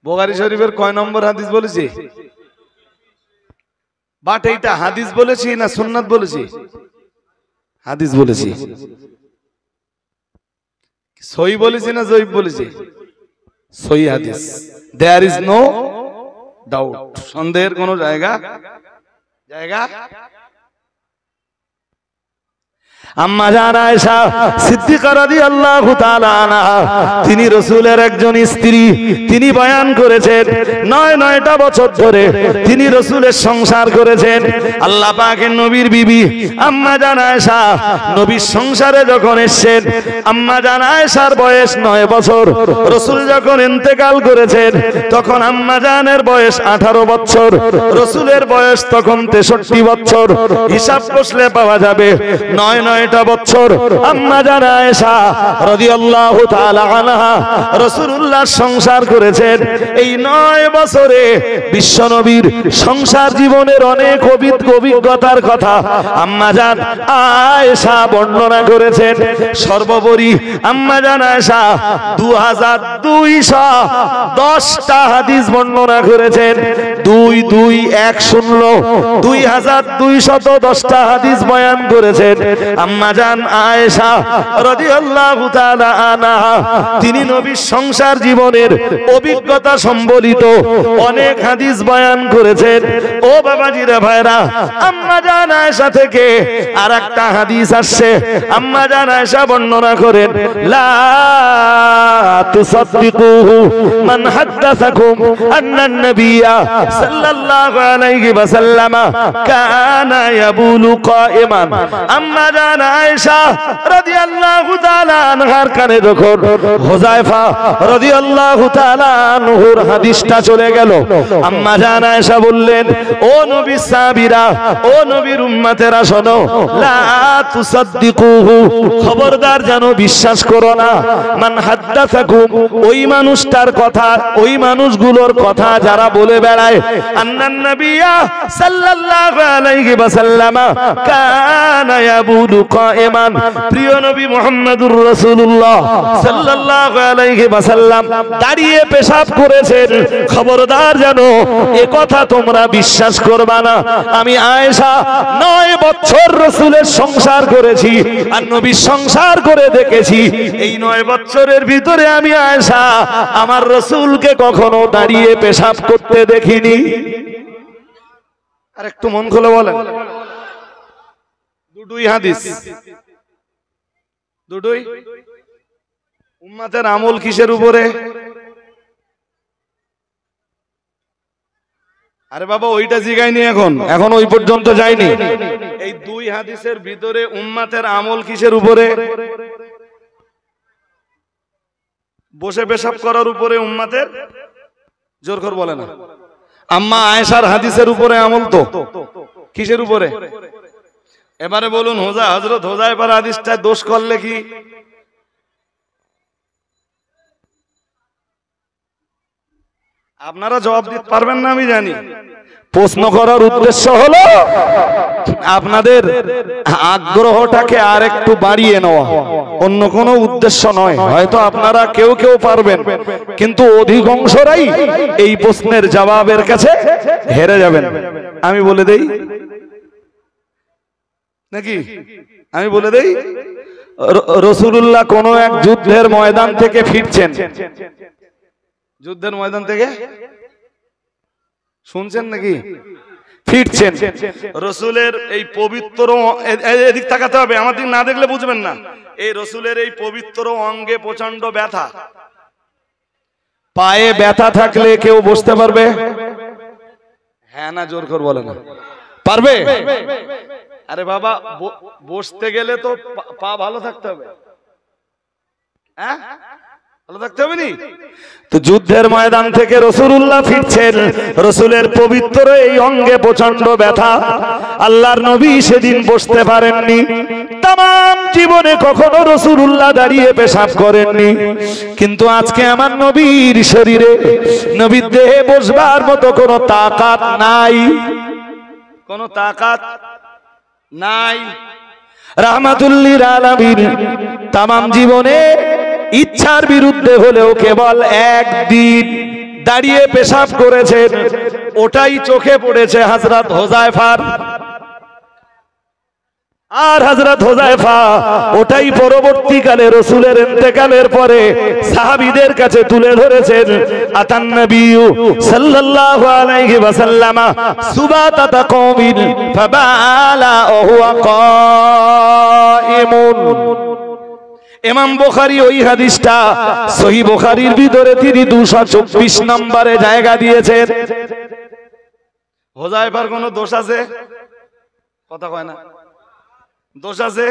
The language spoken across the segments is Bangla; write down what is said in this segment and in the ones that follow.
বুখারী শরীফের কয় নম্বর হাদিস বলেছি? বাট এইটা হাদিস বলেছি না সুন্নাত বলেছি? হাদিস বলেছি। সহি বলেছি না জয়ীফ বলেছি? সহি হাদিস। দেয়ার ইজ নো ডাউট, সন্দেহের কোনো জায়গা আম্মা জান আয়েশা সিদ্দিকা রাদিয়াল্লাহু তাআলা আনহা, তিনি রাসূলের একজন স্ত্রী। তিনি বয়ান করেছেন ৯টা বছর ধরে তিনি রাসূলের সংসার করেছেন। আল্লাহ পাকের নবীর বিবি আম্মা জান আয়েশা নবীর সংসারে যখন এসেছেন, আম্মা জান আয়েশার বয়স ৯ বছর। রাসূল যখন ইন্তেকাল করেছেন তখন আম্মা জানের বয়স 18 বছর, রাসূলের বয়স তখন 63 বছর। হিসাব করলে পাওয়া যাবে ৯টা বছর আম্মা জান আয়েশা রাদিয়াল্লাহু তাআলা আনহা রাসূলুল্লাহর সংসার করেছেন। এই ৯ বছরে বিশ্বনবীর সংসার জীবনের অনেক অভিজ্ঞতার কথা আম্মা জান আয়েশা বর্ণনা করেছেন। সর্বোপরি আম্মা জান আয়েশা 2210টা হাদিস বর্ণনা করেছেন। 2210টা হাদিস বয়ান করেছেন আম্মা জান আয়েশা রাদিয়াল্লাহু তাআলা আনহা। তিনি নবীর সংসার জীবনের অভিজ্ঞতা সম্বলিত অনেক হাদিস বয়ান করেছেন। ও বাবাজিরা ভাইরা, আম্মা জান আয়েশা থেকে আরেকটা হাদিস আসছে। আম্মা জান আয়েশা বর্ণনা করেন, লা তুসাদ্দিকুহু মান হাদাসাকুম আন্নান নাবিয়্যা সাল্লাল্লাহু আলাইহি ওয়াসাল্লাম কানা ইয়াবুলু কায়িমান। আম্মা জান আয়েশা রাদিয়াল্লাহু তাআলা আনহার কানে যখন হুযায়ফা রাদিয়াল্লাহু তাআলা আনহুর হাদিসটা চলে গেল, আম্মা জান আয়েশা বললেন, ও নবীর সাহাবীরা, ও নবীর উম্মতেরা শোনো, লা তুসাদ্দিকুহু, খবরদার যেন বিশ্বাস করো না, মান হাদাসাকুম, ওই মানুষটার কথা, ওই মানুষগুলোর কথা যারা বলে বেড়ায়, আন্নান নাবিয়্যা সাল্লাল্লাহু আলাইহি ওয়াসাল্লাম কানা ইয়াবুলু কায়িমান, প্রিয় নবী মুহাম্মদুর রাসূলুল্লাহ সাল্লাল্লাহু আলাইহি ওয়াসাল্লাম দাঁড়িয়ে পেশাব করেছেন। খবরদার যেন এ কথা তোমরা বিশ্বাস করবা না। আমি আয়েশা ৯ বছর রাসূলের সংসার করেছি আর নবীর সংসার করে দেখেছি। এই ৯ বছরের ভিতরে আমি আয়েশা আমার রাসূলকে কখনো দাঁড়িয়ে পেশাব করতে দেখিনি। আর একটু মন খুলে বলেন, দুটোই হাদিস, দুটোই উম্মতের আমল কিসের উপরে? আরে বাবা ওইটা জিগাইনি, এখন ওই পর্যন্ত যায়নি। এই দুই হাদিসের ভিতরে উম্মতের আমল কিসের উপরে? বসে পেশাব করার উপরে উম্মতের, জোর করে বলে না। আম্মা আয়েশার হাদিসের উপরে আমল তো কিসের উপরে? এবারে বলুন, হযরত হুযায়ফার হাদিসটা দোষ করলে কি? আপনারা জবাব দিতে পারবেন না আমি জানি। প্রশ্ন করার উদ্দেশ্য হলো আপনাদের আগ্রহটাকে আর একটু বাড়িয়ে নেওয়া, অন্য কোনো উদ্দেশ্য নয়। হয়তো আপনারা কেউ কেউ পারবেন, কিন্তু অধিকাংশরাই এই প্রশ্নের জবাবের কাছে হেরে যাবেন। আমি বলে দেই নাকি? আমি বলে দেই, রাসূলুল্লাহ কোন এক যুদ্ধের ময়দান থেকে ফিরছেন। যুদ্ধের ময়দান থেকে শুনছেন নাকি? ফিরছেন। রাসূলের এই পবিত্র, এদিক তাকাতে হবে, আমার দিক না দেখলে বুঝবেন না। এই রাসূলের এই পবিত্র অঙ্গে প্রচন্ড ব্যথা। পায়ে ব্যথা থাকলে কেউ বসতে পারবে? হ্যাঁ না জোর করে বলে না, পারবে? আরে বাবা, বসতে গেলে তো পা ভালো থাকতে হবে, হ্যাঁ ভালো থাকতে হবে নি? তো যুদ্ধের ময়দান থেকে রাসূলুল্লাহ ফিরছেন, রাসূলের পবিত্র এই অঙ্গে প্রচন্ড ব্যথা। আল্লাহর নবী সেদিন বসতে পারেননি। তামাম জীবনে কখনো রাসূলুল্লাহ দাঁড়িয়ে পেশাব করেননি, কিন্তু আজকে আমার নবীর শরীরে, নবীর দেহে বসবার মতো কোনো তাকাত নাই, কোনো তাকাত নাই। রাহমাতুল লিল আলামিন তামাম জীবনে ইচ্ছার বিরুদ্ধে হলেও কেবল একদিন দাঁড়িয়ে পেশাব করেছেন, ওটাই চোখে পড়েছে হযরত হুযায়ফার। আর হযরত হুযায়ফা ওটাই পরবর্তীকালে রাসূলের ইন্তেকালের পরে সাহাবীদের কাছে তুলে ধরেছেন। আতান নবী সাল্লাল্লাহু আলাইহি ওয়াসাল্লাম সুবাতাতা কওমিন ফাবালা ওয়া হুয়া কাইমুন। ইমাম বুখারী ওই হাদিসটা সহিহ বুখারীর ভিতরে তিনি 224 নম্বরে জায়গা দিয়েছেন। হুযায়ফার কোনো দোষ আছে? কথা কয় না, দোষ আছে?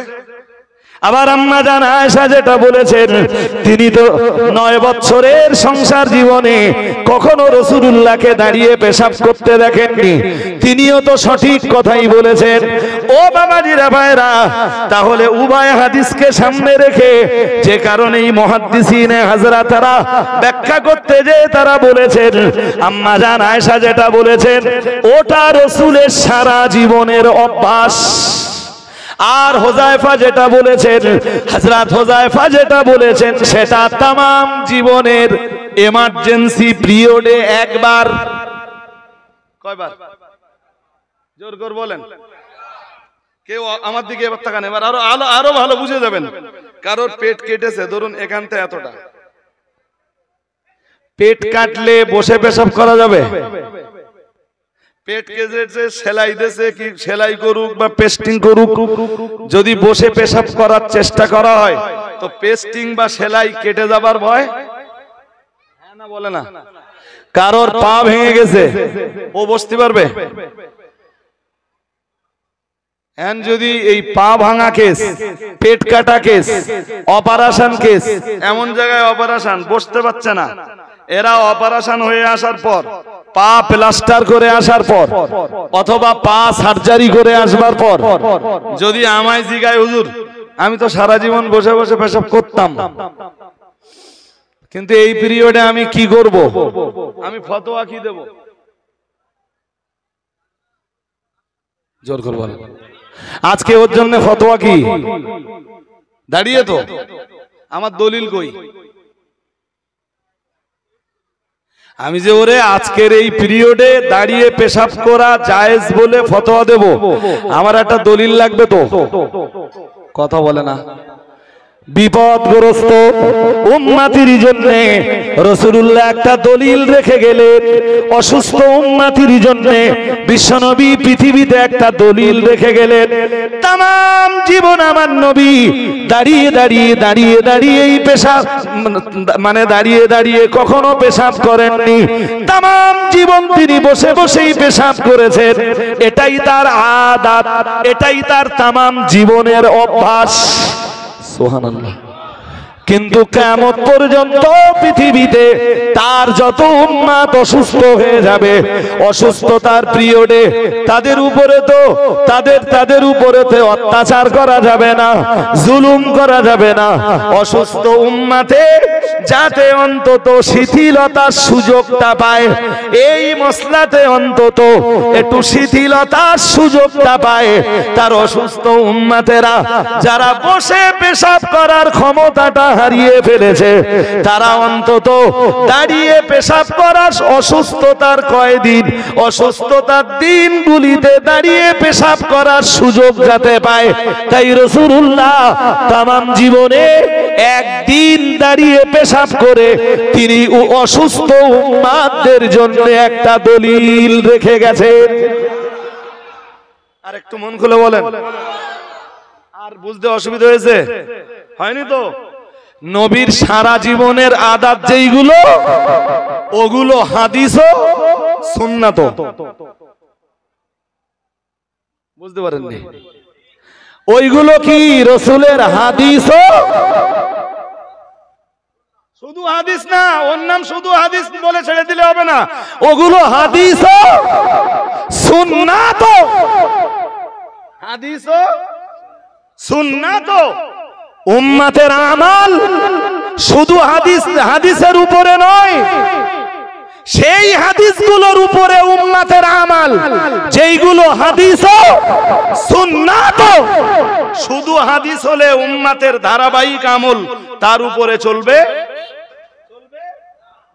আবার আম্মা জান আয়েশা যেটা বলেছেন, তিনি তো 9 বছরের সংসার জীবনে কখনো রাসূলুল্লাহকে দাঁড়িয়ে পেশাব করতে দেখেননি। তিনিও তো সঠিক কথাই বলেছেন। ও বাবাজিরা ভাইরা, তাহলে উভয় হাদিসকে সামনে রেখে যে কারণেই মুহাদ্দিসিনে হযরতরা ব্যাখ্যা করতে যে তারা বলেছেন, আম্মা জান আয়েশা যেটা বলেছেন ওটা রাসূলের সারা জীবনের অভ্যাস। আর হুযায়ফা যেটা বলেছেন, হযরত হুযায়ফা যেটা বলেছেন সেটা तमाम জীবনের এমার্জেন্সি পিরিয়ডে একবার। কয়বার? জোর করে বলেন। কেউ আমার দিকে এবার তাকান, এবার আরো ভালো বুঝে যাবেন। কারোর পেট কেটেছে, ধরুন এখান থেকে এতটা, পেট কাটলে বসে পেশাব করা যাবে? পেট কেটেছে, সেলাই দিয়েছে, কি সেলাই করুক বা পেস্টিং করুক, যদি বসে পেশাব করার চেষ্টা করা হয় তো পেস্টিং বা সেলাই কেটে যাবার ভয়? হ্যাঁ না বলে না? কারোর পা ভেঙে গেছে, ও বসতে পারবে? এখন যদি এই পা ভাঙা কেস, পেট কাটা কেস, অপারেশন কেস, এমন জায়গায় অপারেশন, বসতে পারছে না, এরা অপারেশন হয়ে আসার পর, পা প্লাস্টার করে আসার পর, অথবা পা সার্জারি করে আসবার পর যদি আমায় জিগায়, হুজুর আমি তো সারা জীবন বসে বসে পেশাব করতাম, কিন্তু এই পিরিয়ডে আমি কি করব, আমি ফতোয়া কি দেব? জোর করে বলেন। আজকে ওর জন্য ফতোয়া কি? দাঁড়িয়ে তো আমার দলিল কই? আমি যে ওরে আজকের এই পিরিয়ডে দাঁড়িয়ে পেশাব করা জায়েজ বলে ফতোয়া দেব, আমার একটা দলিল লাগবে তো। কথা বলে না। বিপদগ্রস্ত উম্মতির জন্য রাসূলুল্লাহ একটা দলিল রেখে গেলেন, অসুস্থ উম্মতির জন্য বিশ্বনবী পৃথিবীতে একটা দলিল রেখে গেলেন। तमाम জীবন আমার নবী দাঁড়িয়ে দাঁড়িয়ে দাঁড়িয়ে দাঁড়িয়ে এই পেশাব, মানে দাঁড়িয়ে দাঁড়িয়ে কখনো পেশাব করেননি। तमाम জীবন তিনি বসে বসেই পেশাব করেছেন। এটাই তার আদাত, এটাই তার तमाम জীবনের অভ্যাস। সুবহানাল্লাহ। কিন্তু কিয়ামত পর্যন্ত পৃথিবীতে তার যত উম্মত অসুস্থ হয়ে যাবে, অসুস্থতার পিরিয়ডে তাদের উপরে তো তাদের উপরে তো অত্যাচার করা যাবে না, জুলুম করা যাবে না। অসুস্থ উম্মতে যাতে অন্তত শিথিলতার সুযোগটা পায়, এই মসলাতে অন্তত একটু শিথিলতার সুযোগটা পায়। তার অসুস্থ উম্মতেরা যারা বসে পেশাব করার ক্ষমতাটা হারিয়ে ফেলেছে, তারা অন্তত দাঁড়িয়ে পেশাব করার অসুস্থতার কয়দিন, অসুস্থতার দিনগুলিতে দাঁড়িয়ে পেশাব করার সুযোগ যাতে পায়। তাই রাসূলুল্লাহ তামাম জীবনে একদিন দাঁড়িয়ে পেশাব করে তিনি অসুস্থ উম্মতদের জন্য একটা দলিল রেখে গেছেন। আর একটু মন খুলে বলেন, আর বুঝতে অসুবিধা হয়েছে? হয়নি তো? নবীর সারা জীবনের আদাত যেইগুলো, ওগুলো হাদিসও সুন্নাতও। বুঝতে পারেননি? ওইগুলো কি রাসূলের হাদিসও, শুধু হাদিস না, ওর নাম শুধু হাদিস বলে ছেড়ে দিলে হবে না, ওগুলো হাদিসও সুন্নাতও। হাদিসও সুন্নাতও উম্মতের আমাল, শুধু হাদিসের উপরে নয়, সেই হাদিসগুলোর উপরে উম্মতের আমাল, যেইগুলো হাদিসও সুন্নাতও। শুধু হাদিস হলে উম্মতের ধারাবাহিক আমল তার উপরে চলবে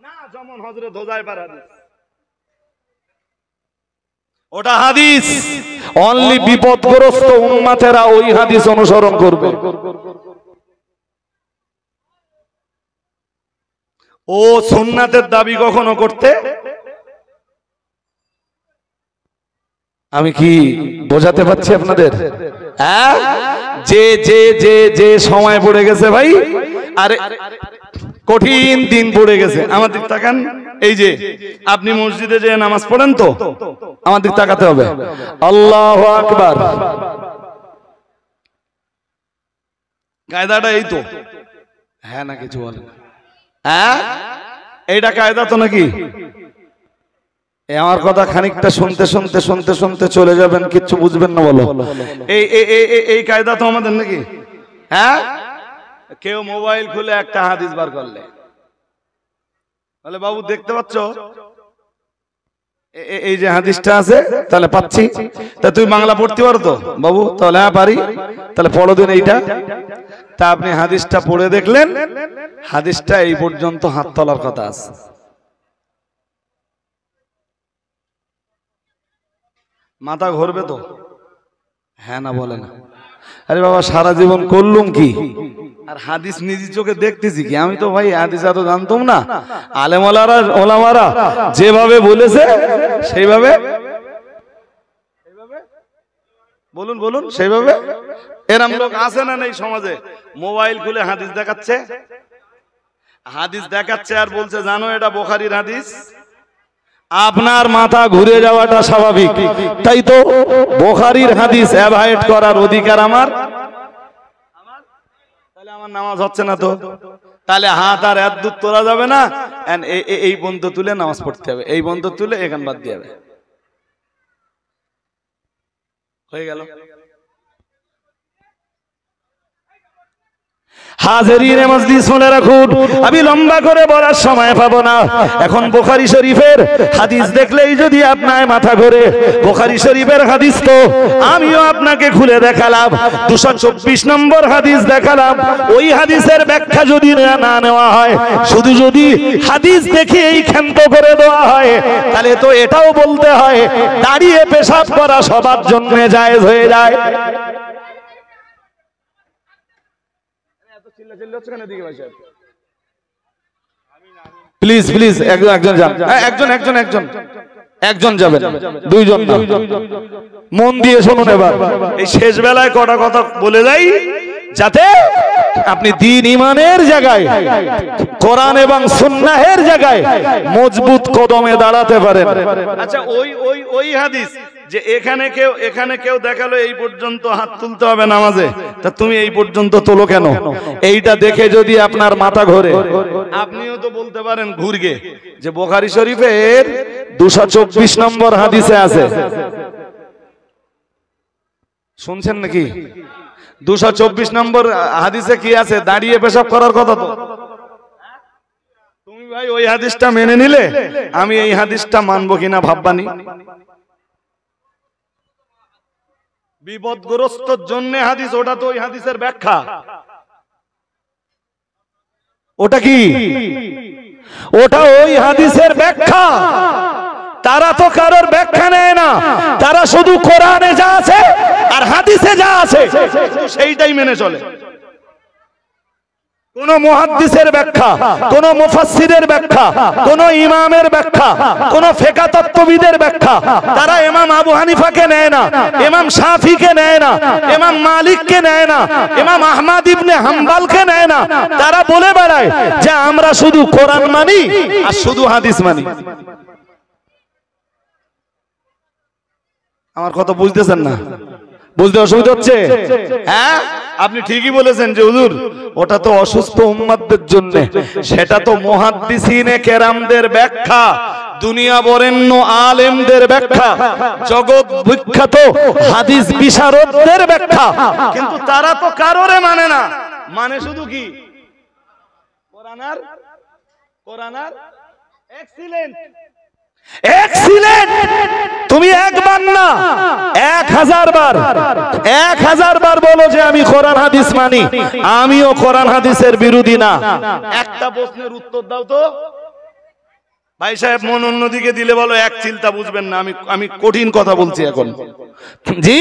না। যেমন হযরত হুযায়ফার হাদিস, ওটা হাদিস অনলি বিপদগ্রস্ত উম্মতেরা ওই হাদিস অনুসরণ করবে। ও সুন্নাতের দাবি কখনো করতে, আমি কি বোঝাতে পারছি আপনাদের? হ্যাঁ, যে যে যে যে সময় পড়ে গেছে ভাই, আরে কঠিন দিন পড়ে গেছে। আমার দিক তাকান, এই যে আপনি মসজিদে যে নামাজ পড়েন তো আমার দিক তাকাতে হবে। আল্লাহু আকবার, কায়দাটা এই তো। হ্যাঁ না কিছু বলেন? হ্যাঁ, এইটা কায়দা তো নাকি? আমার কথা খানিকটা শুনতে শুনতে শুনতে শুনতে চলে যাবেন, কিচ্ছু বুঝবেন না। বলো, এই কায়দা তো আমাদের নাকি? হ্যাঁ, কেউ মোবাইল খুলে একটা হাদিস বার করলে বলে বাবু দেখতে পাচ্ছ এই যে হাদিসটা আছে, তাহলে পাচ্ছি, তা তুই বাংলা পড়তে পারো তো বাবু? তাহলে হ্যাঁ পারি। তাহলে পড়ো দিন এইটা। তা আপনি হাদিসটা পড়ে দেখলেন, হাদিসটা এই পর্যন্ত হাত তোলার কথা আছে। মাথা ঘুরবে তো? হ্যাঁ না বলে না? আরে বাবা সারা জীবন করলুম কি, আর হাদিস নিজে চোখে দেখতেছি কি? আমি তো ভাই হাদিস এত জানতাম না। আলেম ওলামারা যেভাবে বলেছে সেইভাবে, বলুন বলুন, সেইভাবে। এরকম লোক আছে না নেই সমাজে? মোবাইল খুলে হাদিস দেখাচ্ছে, হাদিস দেখাচ্ছে আর বলছে জানো এটা বুখারীর হাদিস। আপনার মাথা ঘুরে যাওয়াটা স্বাভাবিক, তাই তো বুখারীর হাদিস অ্যাভয়েড করার অধিকার আমার। তাহলে আমার নামাজ হচ্ছে না তো? তাহলে হাত আর এক দুধ তোলা যাবে না, এই বন্ধ তুলে নামাজ পড়তে হবে, এই বন্ধ তুলে এখান বাদ দিয়ে হবে, হয়ে গেল। হাজিরিনে মজলিস শুনে রাখুন, আমি লম্বা করে বলার সময় পাবো না। এখন বুখারী শরীফের হাদিস দেখলেই যদি আপনার মাথা ঘোরে, বুখারী শরীফের হাদিস তো আমিও আপনাকে খুলে দেখালাম, 224 নম্বর হাদিস দেখালাম। ওই হাদিসের ব্যাখ্যা যদি না নেওয়া হয়, শুধু যদি হাদিস দেখে এই ক্ষান্ত করে দেওয়া হয়, তাহলে তো এটাও বলতে হয় দাঁড়িয়ে পেশাব করা সবার জন্য জায়েজ হয়ে যায়। প্লিজ প্লিজ একজন যান, একজন যাবেন, দুইজন না। মন দিয়ে শুনুন এবার, এই শেষ বেলায় কটা কথা বলে যাই, যাতে আপনি দ্বীন ঈমানের জায়গায়, কোরআন এবং সুন্নাহের জায়গায় মজবুত কদমে দাঁড়াতে পারেন। আচ্ছা, ওই হাদিস যে এখানে কেউ দেখালো এই পর্যন্ত হাত তুলতে হবে নামাজে, তা তুমি এই পর্যন্ত তোলো কেন? এইটা দেখে যদি আপনার মাথা ঘোরে, আপনিও তো বলতে পারেন ঘুরগে যে বুখারী শরীফের 224 নম্বর হাদিসে আছে। শুনছেন নাকি? 224 নম্বর হাদিসে কি আছে? দাঁড়িয়ে পেশাব করার কথা। তো তুমি ভাই ওই হাদিসটা মেনে নিলে আমি এই হাদিসটা মানবো কিনা ভাববানি। বিপদগ্রস্তর জন্য হাদিস, ওটা তো ওই হাদিসের ব্যাখ্যা। ওটা কি? ওটা ওই হাদিসের ব্যাখ্যা। তারা তো কারোর ব্যাখ্যা নেয় না, তারা শুধু কোরআনে যা আছে আর হাদিসে যা আছে সেইটাই মেনে চলে। কোন মুহাদ্দিসের ব্যাখ্যা, কোন মুফাসসিরের ব্যাখ্যা, কোন ইমামের ব্যাখ্যা, কোন ফিকহ তত্ত্ববিদের ব্যাখ্যা তারা ইমাম আবু হানিফাকে নেয় না, ইমাম শাফিকে নেয় না, ইমাম মালিককে নেয় না, ইমাম আহমদ ইবনে হাম্বলকে নেয় না। তারা বলে বেড়ায় যে আমরা শুধু কোরআন মানি আর শুধু হাদিস মানি। আমার কথা বুঝতেছেন না? বুঝতে অসুবিধা হচ্ছে? হ্যাঁ, আপনি ঠিকই বলেছেন যে হুজুর ওটা তো অসুস্থ উম্মতদের জন্য, সেটা তো মুহাদ্দিসিনে কেরামদের ব্যাখ্যা, দুনিয়া বরেণ্য আলেমদের ব্যাখ্যা, জগৎ বিখ্যাত হাদিস বিশারদদের ব্যাখ্যা। কিন্তু তারা তো কারোরে মানে না, মানে শুধু কি কোরআন আর এক্সিলেন্ট। তুমি একবার না 1000 বার বলো যে আমি কোরআন হাদিস মানি, আমিও কোরআন হাদিসের বিরোধী না। একটা প্রশ্নের উত্তর দাও তো, ভাই সাহেব মন অন্যদিকে দিলে বলো, এক চিন্তা বুঝবেন না, আমি কঠিন কথা বলছি এখন। জি,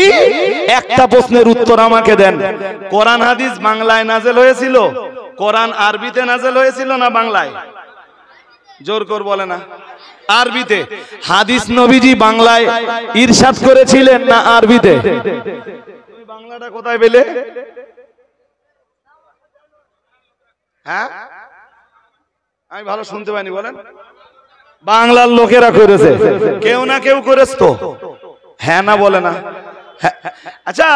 একটা প্রশ্নের উত্তর আমাকে দেন। কোরআন হাদিস বাংলায় নাযিল হয়েছিল, কোরআন আরবিতে নাযিল হয়েছিল না বাংলায়? জোর করে বলে না। আরবিতে। হাদিস নবীজি বাংলায় ইরশাদ করেছিলেন না আরবিতে? তুমি বাংলাটা কোথায় পেলে? হ্যাঁ, আমি ভালো শুনতে পাইনি, বলেন। বাংলার লোকেরা করেছে, কেউ না কেউ করেছে তো, হ্যাঁ না বলে না? আচ্ছা,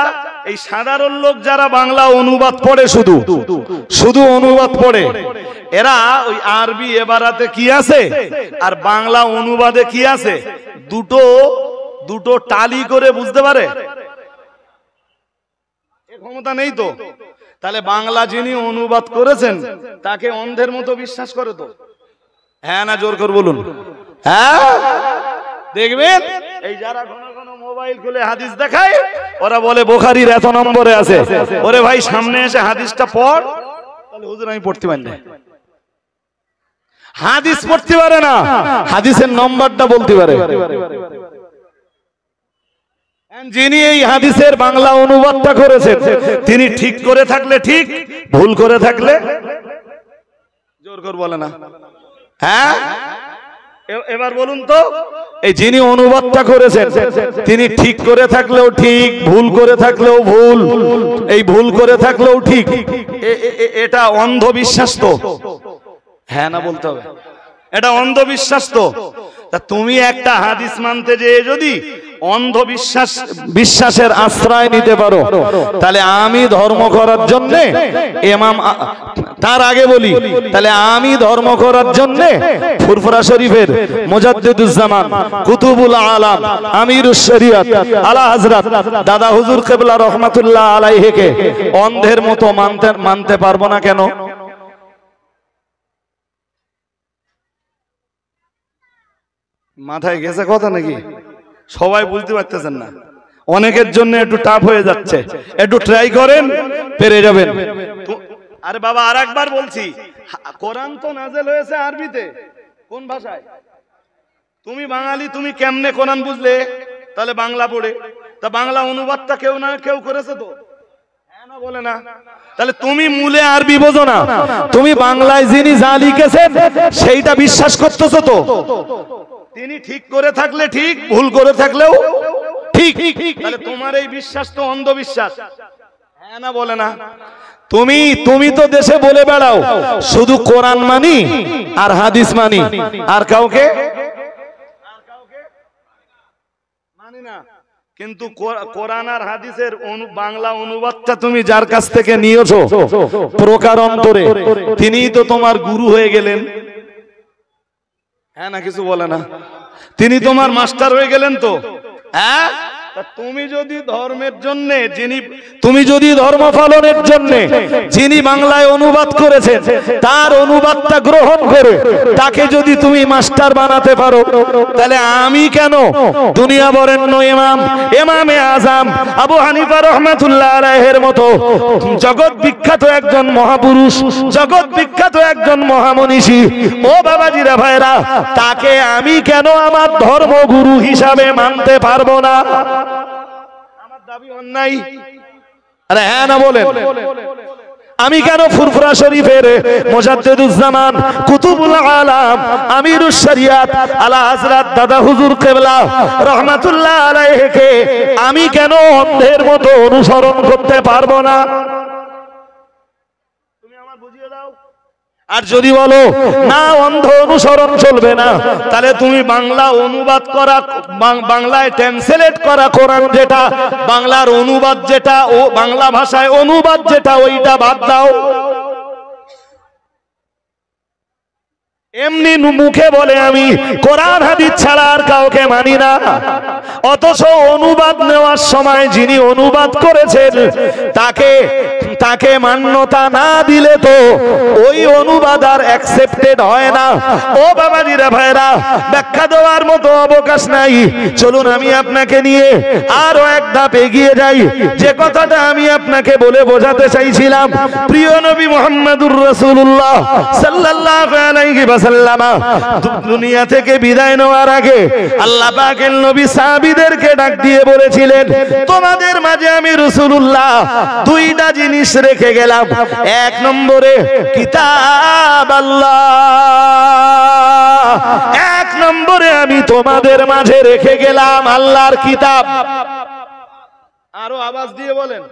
এই সাধারণ লোক যারা বাংলা অনুবাদ পড়ে, শুধু অনুবাদ পড়ে, এরা ওই আরবি এবারাতে কি আছে আর বাংলা অনুবাদে কি আছে, দুটো টালি করে বুঝতে পারে? এ ক্ষমতা নেই তো। তাহলে বাংলা যিনি অনুবাদ করেছেন তাকে অন্ধের মতো বিশ্বাস করে তো? হ্যাঁ না জোর করে বলুন। হ্যাঁ, দেখবেন এই যারা ঘন ঘন মোবাইল খুলে হাদিস দেখায়, ওরা বলে বুখারীর এত নম্বরে আছে। ওরে ভাই, সামনে এসে হাদিসটা পড়। তাহলে হুজুর আমি পড়তে পারি না। হাদিস পড়তে পারে না, হাদিসের নম্বরটা বলতে পারে। যিনি এই হাদিসের বাংলা অনুবাদটা করেছেন, তিনি ঠিক করে থাকলে ঠিক, ভুল করে থাকলে জোর করে বলে না। হ্যাঁ, এবার বলুন তো, এই যিনি অনুবাদটা করেছেন তিনি ঠিক করে থাকলেও ঠিক, ভুল করে থাকলেও ভুল, এই ভুল করে থাকলেও ঠিক, এটা অন্ধবিশ্বাস তো? হ্যাঁ না বলতে হবে, এটা অন্ধবিশ্বাস তো। তা তুমি একটা হাদিস মানতে যেয়ে যদি বিশ্বাসের আশ্রয় নিতে পারো, তাহলে আমি ধর্ম করার জন্য তার আগে বলি, তাহলে আমি ধর্ম করার জন্য ফুরফুরা শরীফের মুজাদ্দিদুজ্জামান, কুতুবুল আলাম, আমিরুশ শরিয়ত আলা হযরত দাদা হুজুর কিবলা রাহমাতুল্লাহ আলাইহিকে অন্ধের মতো মানতে পারবো না কেন? মাথায় গেছে কথা নাকি? সবাই বুঝতে পারতেছেন না, অনেকের জন্য একটু টাফ হয়ে যাচ্ছে, একটু ট্রাই করেন, পেরে যাবেন। আরে বাবা, আরেকবার বলছি, কোরআন তো নাযিল হয়েছে আরবিতে, কোন ভাষায়? তুমি বাঙালি, তুমি কেমনে কোরআন বুঝলে? তাহলে বাংলা পড়ে। তা বাংলা অনুবাদটা কেউ না কেউ করেছে তো? হ্যাঁ না বলে না? তাহলে তুমি মূলে আরবি বোঝো না, তুমি বাংলায় যিনি যা লিখেছেন সেইটা বিশ্বাস করতেছো তো? তিনি ঠিক করে থাকলে ঠিক, ভুল করে থাকলেও ঠিক, তাহলে তোমার এই বিশ্বাস তো অন্ধবিশ্বাস। হ্যাঁ না বলে না? তুমি তো দেশে বলে বেড়াও শুধু কোরআন মানি আর হাদিস মানি, আর কাউকে মানি না। কিন্তু কোরআন আর হাদিসের বাংলা অনুবাদটা তুমি যার কাছ থেকে নিয়েছো প্রকারান্তরে, তিনিই তো তোমার গুরু হয়ে গেলেন। হ্যাঁ না কিছু বলে না? তিনি তোমার মাস্টার হয়ে গেলেন তো? হ্যাঁ, তুমি যদি ধর্মের জন্য, তুমি যদি ধর্ম পালনের জন্য যিনি বাংলায় অনুবাদ করেছেন তার অনুবাদটা গ্রহণ করে তাকে যদি তুমি মাস্টার বানাতে পারো, তাহলে আমি কেন দুনিয়া বরেণ্য ইমামে আজম আবু হানিফা রাহমাতুল্লাহ আলাইহির মতো জগৎ বিখ্যাত একজন মহাপুরুষ, জগৎ বিখ্যাত একজন মহামনীষী, ও বাবাজিরা ভাইরা, তাকে আমি কেন আমার ধর্মগুরু হিসাবে মানতে পারবো না? আমার দাবি অন্যায়? আরে হ্যাঁ না বলেন? আমি কেন ফুরফুরা শরীফের মুজাদ্দিদুজ্জামান, কুতুবুল আলাম, আমিরুশ শরিয়ত আলা হযরত দাদা হুজুর কিবলা রাহমাতুল্লাহ আলাইহিকে আমি কেন অন্ধের মতো অনুসরণ করতে পারবো না? তুমি আমার বুঝিয়ে দাও। আর যদি বলো না অন্ধ অনুসরণ চলবে না, তাহলে তুমি বাংলা অনুবাদ করা, বাংলায় ট্রান্সলেট করা কোরআন যেটা, বাংলার অনুবাদ যেটা, ও বাংলা ভাষায় অনুবাদ যেটা, ওইটা বাদ দাও। এমনি মুখে বলে আমি কোরআন হাদিস ছাড়া আর কাউকে মানি না, অথচ অনুবাদ নেওয়ার সময় যিনি অনুবাদ করেছেন তাকে তাকে মান্যতা না দিলে তো ওই অনুবাদ আর অ্যাকসেপ্টেড হয় না। ও বাবাজিরা ভাইরা, ব্যাখ্যা দেওয়ার মতো অবকাশ নাই। চলুন আমি আপনাকে নিয়ে আরো এক ধাপ এগিয়ে যাই। যে কথাটা আমি আপনাকে বলে বোঝাতে চাইছিলাম, প্রিয় নবী মুহাম্মদুর রাসূলুল্লাহ সাল্লাল্লাহু আলাইহি ওয়াসাল্লাম দুনিয়া থেকে বিদায় নেওয়ার আগে আল্লাহ পাকের নবী সাহাবীদেরকে ডাক দিয়ে বলেছিলেন, তোমাদের মাঝে আমি রাসূলুল্লাহ দুইটা জিনিস রেখে গেলাম। এক নম্বরে কিতাব আল্লাহ, এক নম্বরে আমি তোমাদের মাঝে রেখে গেলাম আল্লাহর কিতাব। আরো আওয়াজ দিয়ে বলেন,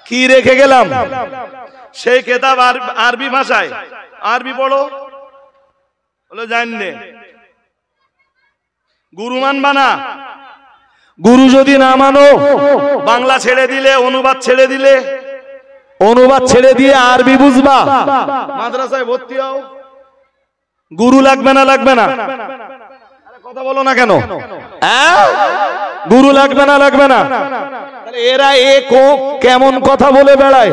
কি রেখে গেলাম? সেই কিতাব আরবি ভাষায়। আরবি পড়ো বলে জানলে গুরু মানবা না। গুরু যদি না মানো, বাংলা ছেড়ে দিলে, অনুবাদ ছেড়ে দিলে, অনুবাদ ছেড়ে দিয়ে আরবি বুঝবা, মাদ্রাসায় ভর্তি হও, গুরু লাগবে না? লাগবে না? কথা বলো না কেন? গুরু লাগবে না? লাগবে না? এরা কেমন কথা বলে বেড়ায়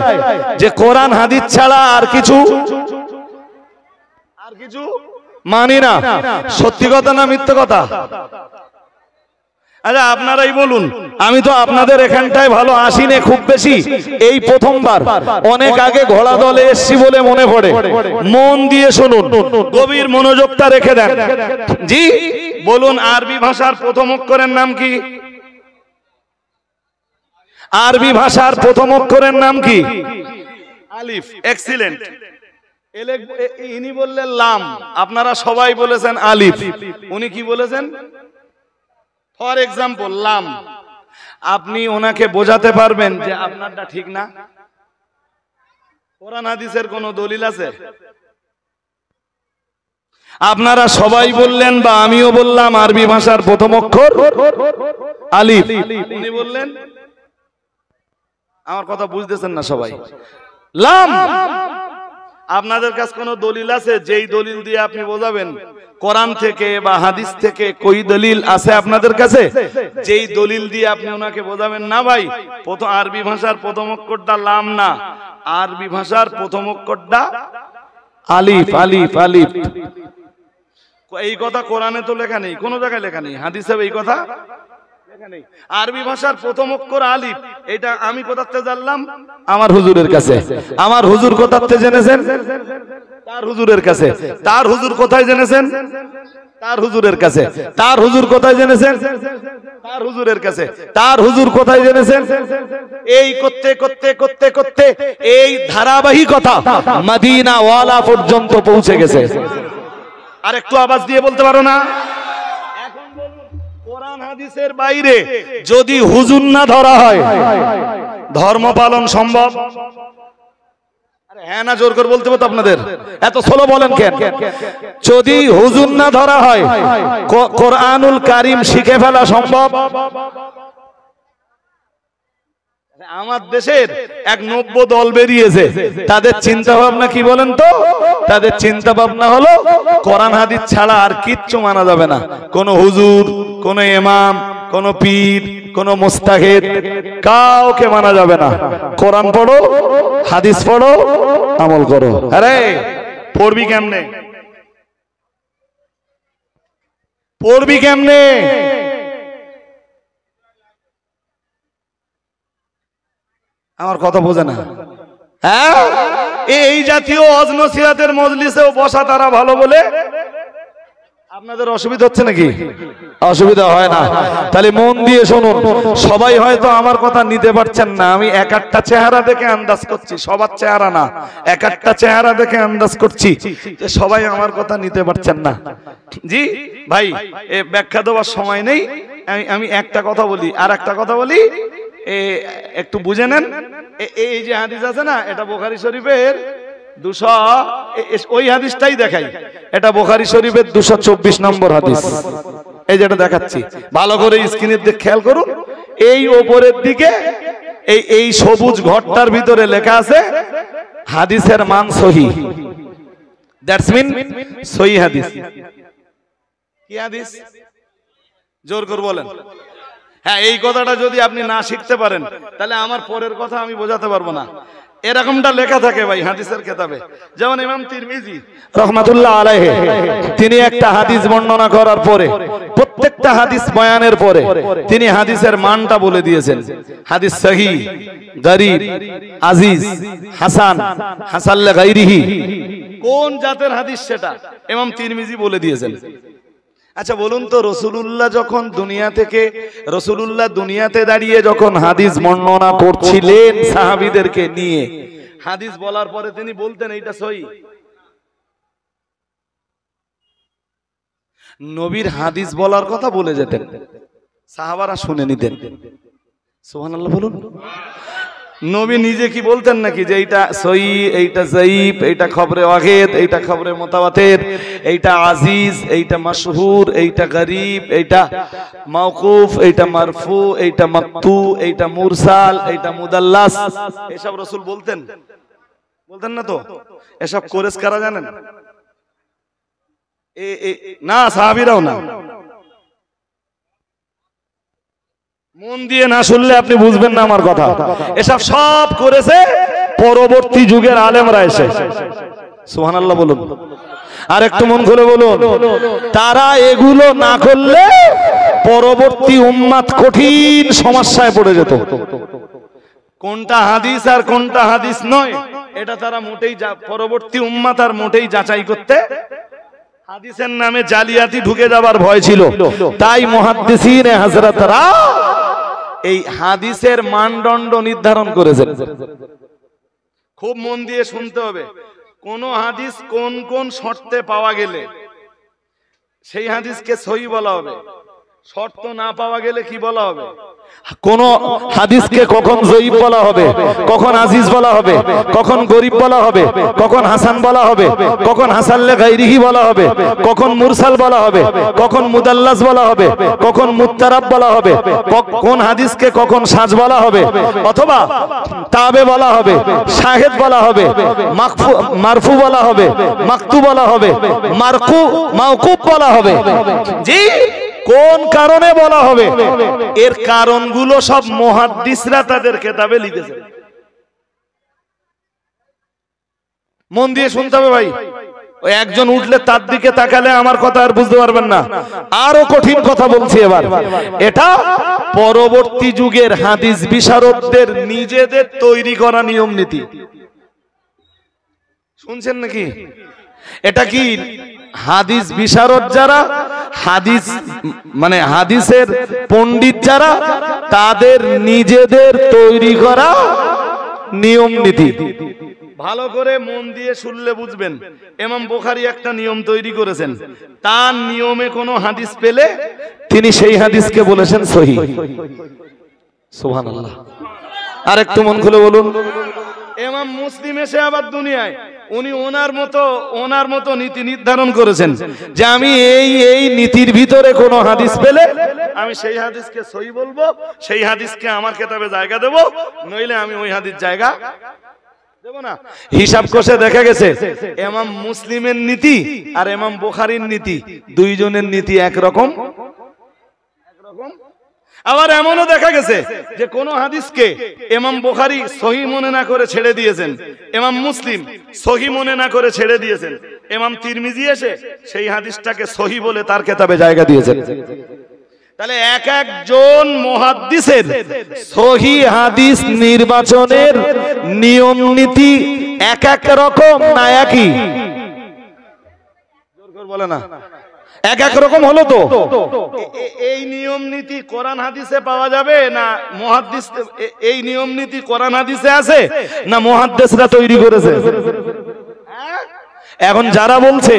যে কোরআন হাদিস ছাড়া আর কিছু মানি না। সত্যি কথা না মিথ্যে কথা? আচ্ছা আপনারাই বলুন, আমি তো আপনাদের এখানটায় ভালো আসিনি খুব বেশি, এই প্রথমবার। অনেক আগে ঘোড়া দলে এসছি বলে মনে পড়ে। মন দিয়ে শুনুন, গভীর মনোযোগটা রেখে দেন। জি বলুন, আরবি ভাষার প্রথম অক্ষরের নাম কি? আরবি ভাষার প্রথম অক্ষরের নাম কি? আলিফ। এক্সিলেন্ট। ইনি বললেন লাম, আপনারা সবাই বলেছেন আলিফ, উনি কি বলেছেন? ফর এক্সাম্পল লাম। আপনি ওনাকে বোঝাতে পারবেন যে আপনারটা ঠিক না? কোরআন হাদিসের কোন দলিল আছে? আপনারা সবাই বললেন বা আমিও বললাম আরবি ভাষার প্রথম অক্ষর আলিফ, উনি বললেন, আমার কথা বুঝতেছেন না সবাই? লাম। আপনাদের কাছে কোনো দলিল আছে যেই দলিল দিয়ে আপনি বোঝাবেন? কোরআন থেকে বা হাদিস থেকে কোই দলিল আছে আপনাদের কাছে যেই দলিল দিয়ে আপনি ওনাকে বোঝাবেন না ভাই প্রথম আরবি ভাষার প্রথম অক্ষরটা লাম না, আরবি ভাষার প্রথম অক্ষরটা আলিফ। আলিফ আলিফ। এই কথা কোরআনে তো লেখা নেই, কোন জায়গায় লেখা নেই, হাদিসে এই কথা লেখা নেই। আরবি ভাষার প্রথম অক্ষর আলিফ। এটা আমি কোথাতে জানলাম? আমার হুজুরের কাছে। আমার হুজুর কোথাতে জেনেছেন? তার হুজুরের কাছে। তার হুজুর কোথায় জেনেছেন? তার হুজুরের কাছে। তার হুজুর কোথায় জেনেছেন? তার হুজুরের কাছে। তার হুজুর কোথায় জেনেছেন? এই করতে করতে করতে করতে এই ধারাবাহিকতা মদিনা ওয়ালা পর্যন্ত পৌঁছে গেছে। আর একটু আওয়াজ দিয়ে বলতে পারো না? এখন বলুন, কোরআন হাদিসের বাইরে যদি হুজুর না ধরা হয় ধর্ম পালন সম্ভব? হ্যাঁ না জোর করে বলতে হবে তো আপনাদের, এত স্লো বলেন কেন? যদি হুজুর না ধরা হয় কোরআনুল কারীম শিখে ফেলা সম্ভব? আমার দেশের এক নব্য দল বেরিয়েছে, তাদের চিন্তা ভাবনা কি বলেন তো? তাদের চিন্তা ভাবনা হলো কোরআন হাদিস ছাড়া আর কিচ্ছু মানা যাবে না। কোন হুজুর, কোন ইমাম, কোন পীর, কোন মুস্তাহিদ কাউকে মানা যাবে না। কোরআন পড়ো, হাদিস পড়ো, আমল করো। আরে পড়বি কেমনে? পড়বি কেমনে? আমার কথা বোঝে না? হ্যাঁ, এই জাতীয় ওয়াজ নসিহতের মজলিসেও বসা তারা ভালো বলে আপনাদের অসুবিধা হচ্ছে নাকি? অসুবিধা হয় না? তাহলে মন দিয়ে শুনুন। সবাই হয়তো আমার কথা নিতে পারছেন না, আমি এক একটা চেহারা দেখে আন্দাজ করছি, সবার চেহারা না, এক একটা চেহারা দেখে আন্দাজ করছি যে সবাই আমার কথা নিতে পারছেন না। জি ভাই, এ ব্যাখ্যা দেওয়ার সময় নেই, আমি একটা কথা বলি আর একটা কথা বলি, একটু বুঝে নেন। এই যে হাদিস আছে না, এটা বুখারী শরীফের 200, ওই হাদিসটাই দেখাই। এটা বুখারী শরীফের 224 নম্বর হাদিস। এই যেটা দেখাচ্ছি, ভালো করে স্ক্রিনের দিকে খেয়াল করুন। এই উপরের দিকে এই সবুজ ঘরটার ভিতরে লেখা আছে হাদিসের মান সহিহ। দ্যাটস মিন সহিহ হাদিস। কি হাদিস? জোর করে বলেন। হ্যাঁ, এই কথাটা যদি আপনি না শিখতে পারেন তাহলে আমার পরের কথা আমি বোঝাতে পারবো না। এরকমটা লেখা থাকে ভাই হাদিসের কিতাবে। যেমন ইমাম তিরমিজি রাহমাতুল্লাহ আলাইহি তিনি একটা হাদিস বর্ণনা করার পরে প্রত্যেকটা হাদিস বয়ানের পরে তিনি হাদিসের মানটা বলে দিয়েছেন। হাদিস সহিহ, গরীব, আজিজ, হাসান, হাসান লিগাইরিহি, কোন জাতের হাদিস সেটা ইমাম তিরমিজি বলে দিয়েছেন। আচ্ছা বলুন তো, রাসূলুল্লাহ যখন রাসূলুল্লাহ দুনিয়াতে দাঁড়িয়ে যখন হাদিস বর্ণনা করছিলেন সাহাবীদেরকে নিয়ে, হাদিস বলার পরে তিনি বলতেন এইটা সহিহ? নবীর হাদিস বলার কথা বলে যেতেন, সাহাবারা শুনে নিতেন। সুবহানাল্লাহ বলুন। নবী নিজে কি বলতেন নাকি যে এইটা সহিহ, এইটা যায়ীফ, এইটা খবরে ওয়াহিদ, এইটা খবরে মুতাওয়াতির, এইটা আজিজ, এইটা মাশহুর, এইটা গরীব, এইটা মাওকুফ, এইটা মারফু, এইটা মাকতু, এইটা মুরসাল, এইটা মুদাল্লাস, এসব রাসূল বলতেন? বলতেন না তো। এসব কোরেস কারা জানেন? না, সাহাবীরাও না। মন দিয়ে না শুনলে আপনি বুঝবেন না আমার কথা। এসব সব করেছে পরবর্তী যুগের আলেমরা এসে। সুবহানাল্লাহ বলুন। আর একটু মন খুলে বলুন, তারা এগুলো না করলে পরবর্তী উম্মাত কঠিন সমস্যায় পড়ে যেত। কোনটা হাদিস আর কোনটা হাদিস নয় এটা তারা মোটেই পরবর্তী উম্মাত আর মোটেই যাচাই করতে, হাদিসের নামে জালিয়াতি ঢুকে যাবার ভয় ছিল। তাই মুহাদ্দিসিনে হযরতরা এই হাদিসের মানদণ্ড নির্ধারণ করেছেন। খুব মন দিয়ে শুনতে হবে। কোন হাদিস কোন কোন শর্তে পাওয়া গেলে সেই হাদিসকে সহিহ বলা হবে, শর্ত না পাওয়া গেলে কি বলা হবে? কোন হাদিসকে কখন যায়ীফ বলা হবে, কখন আজিজ বলা হবে, কখন গরীব বলা হবে, কখন হাসান বলা হবে, কখন হাসান লিগাইরিহি বলা হবে, কখন মুরসাল বলা হবে, কখন মুদাল্লাস বলা হবে, কখন মুত্তারাব বলা হবে, কোন হাদিসকে কখন সাজ বলা হবে, অথবা তাবে বলা হবে, শাহিদ বলা হবে, মারফু বলা হবে, মাকতু বলা হবে, মাওকুফ বলা হবে। জি, কোন কারণে বলা হবে এর কারণগুলো সব মুহাদ্দিসরা তাদের কিতাবে লিখেছেন। মন দিয়ে শুনতে হবে ভাই। ওই একজন উঠলে তার দিকে তাকালে আমার কথা আর বুঝতে পারবেন না। আরো কঠিন কথা বলছি এবার। এটা পরবর্তী যুগের হাদিস বিশারদদের নিজেদের তৈরি করা নিয়ম নীতি। শুনছেন নাকি? এটা কি হাদিস বিশারদ যারা, হাদিস মানে হাদিসের পণ্ডিত যারা, তাদের নিজেদের তৈরি করা নিয়ম নীতি। ভালো করে মন দিয়ে শুনলে বুঝবেন। ইমাম বুখারী একটা নিয়ম তৈরি করেছেন, তার নিয়মে কোনো হাদিস পেলে তিনি সেই হাদিসকে বলেছেন সহিহ। সুবহানাল্লাহ। আর একটু মন খুলে বলুন। ইমাম মুসলিম এসে আবার দুনিয়ায় উনি ওনার মতো নীতি নির্ধারণ করেছেন যে আমি এই নীতির ভিতরে কোন হাদিস পেলে আমি সেই হাদিসকে সহিহ বলবো, সেই হাদিসকে আমার কিতাবে জায়গা দেব, নইলে আমি ওই হাদিস জায়গা দেব না। হিসাব কষে দেখা গেছে ইমাম মুসলিমের নীতি আর ইমাম বুখারীর নীতি দুইজনের নীতি একরকম। আবার এমনও দেখা গেছে যে কোন হাদিসকে ইমাম বুখারী সহিহ মনে না করে ছেড়ে দিয়েছেন, ইমাম মুসলিম সহিহ মনে না করে ছেড়ে দিয়েছেন, ইমাম তিরমিজি এসে সেই হাদিসটাকে সহিহ বলে তার কিতাবে জায়গা দিয়েছেন। তাহলে এক একজন মুহাদ্দিসের সহিহ হাদিস নির্বাচনের নিয়ম নীতি এক এক রকম না একই? জোর করে বলে না, এক এক রকম হলো তো। এই নিয়ম নীতি কোরআন হাদিসে পাওয়া যাবে না মুহাদ্দিস? এই নিয়ম নীতি কোরআন হাদিসে আছে না মুহাদ্দিসরা তৈরি করেছে? এখন যারা বলছে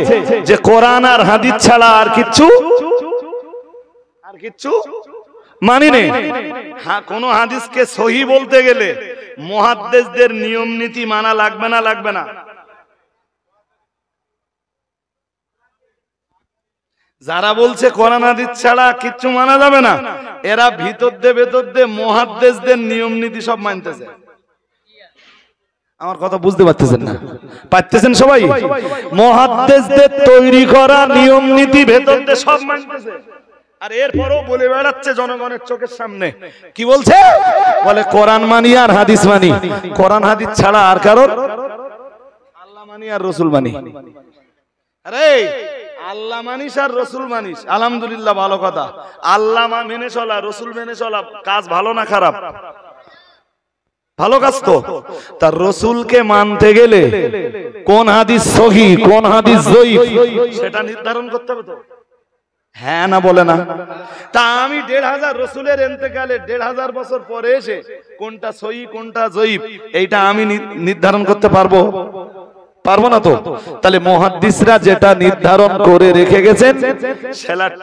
যে কোরআন আর হাদিস ছাড়া আর কিচ্ছু মানি নেই, কোন হাদিসকে সহিহ বলতে গেলে মুহাদ্দিসদের নিয়ম নীতি মানা লাগবে না? লাগবে না? যারা বলছে কোরআন হাদিস ছাড়া কিচ্ছু মানা যাবে না, এরা ভিতর দিয়ে মুহাদ্দিসদের নিয়ম নীতি সব মানতেছে। আমার কথা বুঝতে পারতেছেন না? পারতেছেন সবাই? মুহাদ্দিসদের তৈরি করা নিয়ম নীতি ভেতর দিয়ে সব মানতেছে। আর এরপরও বলে বেড়াচ্ছে জনগণের চোখের সামনে, কি বলছে? বলে কোরআন মানি আর হাদিস মানি। কোরআন হাদিস ছাড়া আর কারোর আল্লাহ মানি আর রসুল মানি। আরে আল্লাহ মানিস আর রসুল মানিস, আলহামদুলিল্লাহ, ভালো কথা। আল্লাহ মেনে চলা, রসুল মেনে চলা কাজ ভালো না খারাপ? ভালো কাজ তো। তার রসুলকে মানতে গেলে কোন হাদিস সহিহ, কোন হাদিস যঈফ সেটা নির্ধারণ করতে হবে তো, হ্যাঁ না বলে না? তা আমি ১৫০০ রসুলের ইন্তেকালে ১৫০০ বছর পরে এসে কোনটা সহিহ কোনটা যঈফ এইটা আমি নির্ধারণ করতে পারবো? পারবো না তো। তাহলে মুহাদ্দিসরা যেটা নির্ধারণ করে রেখে গেছেন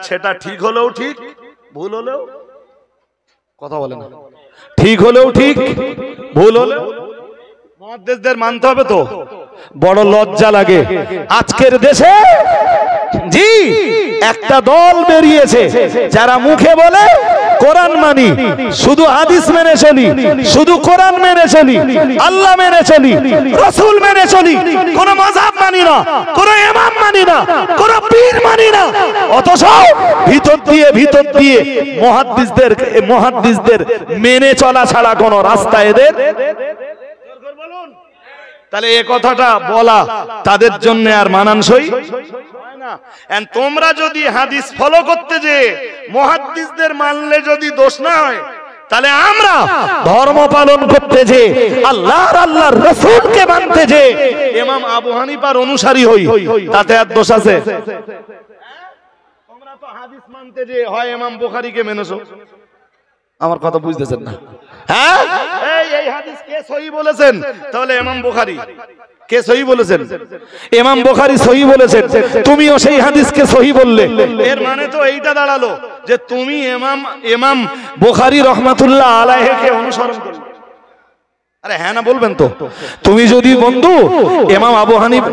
সেটা ঠিক হলেও ঠিক, ভুল হলেও, কথা বলে না, ঠিক হলেও ঠিক, ভুল হলেও মুহাদ্দিসদের মানতে হবে তো। বড় লজ্জা লাগে আজকের দেশে, জি একটা দল বেরিয়েছে যারা মুখে বলে কোরআন মানি, শুধু হাদিস মেনে চলি, শুধু কোরআন মেনে চলি, আল্লাহ মেনে চলি, রাসূল মেনে চলি, কোন মাযহাব মানি না, কোন ইমাম মানি না, কোন পীর মানি না। অথচ ভিতর দিয়ে মুহাদ্দিসদের মেনে চলা ছাড়া কোন রাস্তা এদের। তাহলে এই কথাটা বলা তাদের জন্য আর মানানসই হয় না। তোমরা যদি হাদিস ফলো করতে যে মুহাদ্দিসদের মানলে যদি দোষ না হয়, তাহলে আমরা ধর্ম পালন করতে যে আল্লাহর রাসূলকে মানতে যে ইমাম আবু হানিফার অনুসারী হই, তাতে আর দোষ আছে? তোমরা তো হাদিস মানতে যে হয় ইমাম বুখারীকে মেনেছো, আমার কথা বুঝতেছেন না? হ্যাঁ, এই হাদিস কে সহিহ বলেছেন? তাহলে ইমাম বুখারী। কে সহিহ বলেছেন? ইমাম বুখারী সহিহ বলেছেন, তুমিও সেই হাদিসকে সহিহ বললে। এর মানে তো এইটা দাঁড়ালো যে তুমি ইমাম বুখারী রাহমাতুল্লাহ আলাইহিকে অনুসরণ করলে। আরে হ্যাঁ না বলবেন তো? তুমি যদি বন্ধু ইমাম আবু হানিফা,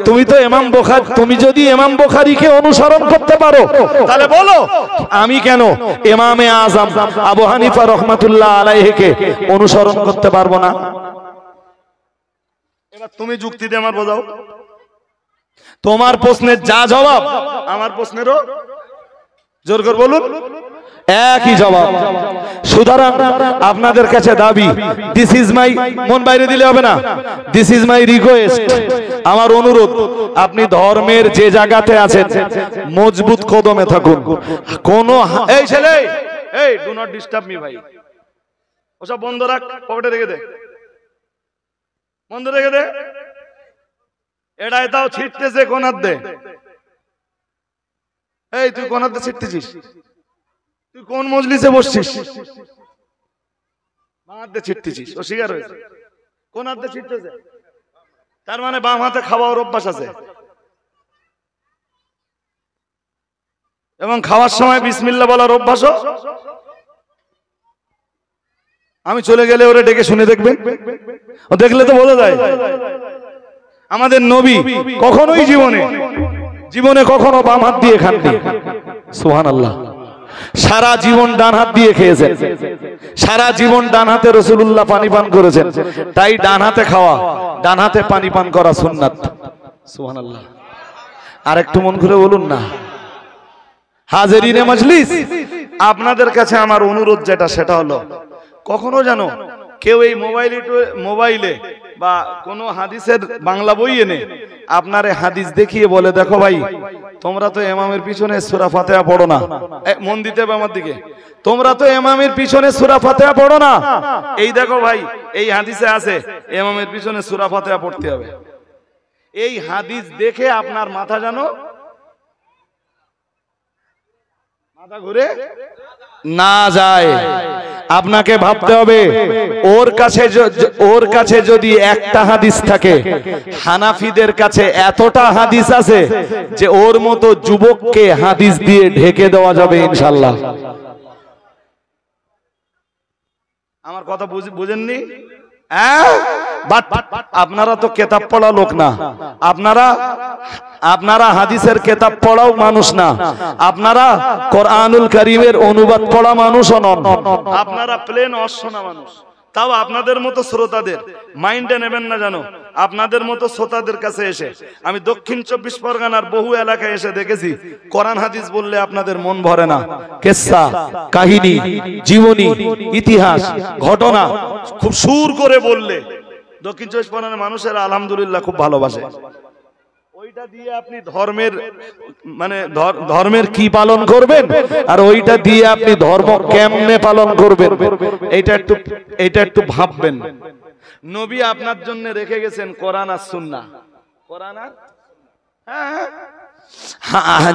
তুমি তো ইমাম বুখারী, তুমি যদি ইমাম বুখারীকে অনুসরণ করতে পারো, তাহলে বলো আমি কেন ইমামে আযম আবু হানিফা রাহমাতুল্লাহ আলাইহিকে অনুসরণ করতে পারবো না? এবার তুমি যুক্তি দিয়ে আমার বোঝাও। তোমার প্রশ্নের যা জবাব আমার প্রশ্নেরও জোর করে বলুন একই জবাব। সুতরাং আপনাদের কাছে দাবি, দিস ইজ মাই, মন বাইরে দিলে হবে না, দিস ইজ মাই রিকোয়েস্ট, আমার অনুরোধ, আপনি ধর্মের যে জায়গাতে আছেন মজবুত কদমে থাকুন। কোন এই ছেলে, এই ডু নট ডিস্টার্ব মি ভাই, ওসব বন্ধ রাখ, পকেটে রেখে দে, বন্ধ রেখে দে। এটাই তাও ছিটতেছে কোন হাত দে। এই তুই কোন হাতে ছিটতেছিস? তুই কোন মজলিসে বসছিস? বাম হাতে ছিটতেছিস, ও স্বীকার হয়েছে। কোন হাতে ছিটতেছে? তার মানে বাম হাতে খাওয়ার অভ্যাস আছে, এবং খাওয়ার সময় বিসমিল্লাহ বলার অভ্যাসও। আমি চলে গেলে ওরে ডেকে শুনে দেখবেন, ও দেখলে তো বোঝা যায়। আমাদের নবী কখনোই জীবনে কখনো বাম হাত দিয়ে খাননি, সুবহানাল্লাহ। সারা জীবন ডান হাত দিয়ে খেয়েছেন, সারা জীবন ডান হাতে রাসূলুল্লাহ পানি পান করেছেন। তাই ডান হাতে খাওয়া, ডান হাতে পানি পান করা সুন্নাত, সুবহানাল্লাহ। আর একটু মন খুলে বলুন না। হাজিরিনে মজলিস, আপনাদের কাছে আমার অনুরোধ যেটা, সেটা হলো কখনো জানো কেউ এই মোবাইলে বা কোনো হাদিসের বাংলা বই এনে আপনারে হাদিস দেখিয়ে বলে, দেখো ভাই তোমরা তো ইমামের পিছনে সূরা ফাতিহা পড়ো না, মন দিতে হবে আমার দিকে, তোমরা তো ইমামের পিছনে সূরা ফাতিহা পড়ো না, এই দেখো ভাই এই হাদিসে আছে ইমামের পিছনে সূরা ফাতিহা পড়তে হবে। এই হাদিস দেখে আপনার মাথা জানো মাথা ঘুরে না যায়। আপনাকে ভাবতে হবে ওর কাছে যদি একটা হাদিস থাকে, হানাফিদের কাছে এতটা হাদিস আছে যে ওর মতো যুবককে হাদিস দিয়ে ঢেকে দেওয়া যাবে ইনশাআল্লাহ। আমার কথা বুঝেননি? আপনারা তো কেতাব পড়া লোক না, আপনারা হাদিসের কেতাব পড়াও মানুষ না, আপনারা কোরআনুল কারীমের অনুবাদ পড়া মানুষও নন, আপনারা প্লেন অশোনা মানুষ। তাও আপনাদের মতো শ্রোতাদের মাইন্ডে নেবেন না, জানো আপনাদের মতো শ্রোতাদের কাছে এসে আমি দক্ষিণ 24 পরগনার বহু এলাকায় এসে দেখেছি কোরআন হাদিস বললে আপনাদের মন ভরে না। কিসসা, কাহিনী, জীবনী, ইতিহাস, ঘটনা খুব সুর করে বললে দক্ষিণ 24 পরগনার মানুষেরা আলহামদুলিল্লাহ খুব ভালোবাসে। ওইটা দিয়ে আপনি ধর্মের কি পালন করবেন আর ওইটা দিয়ে আপনি ধর্ম কেমনে পালন করবেন এটা একটু ভাববেন। নবী আপনার জন্য রেখে গেছেন কোরআন আর সুন্নাহ। কোরআন আর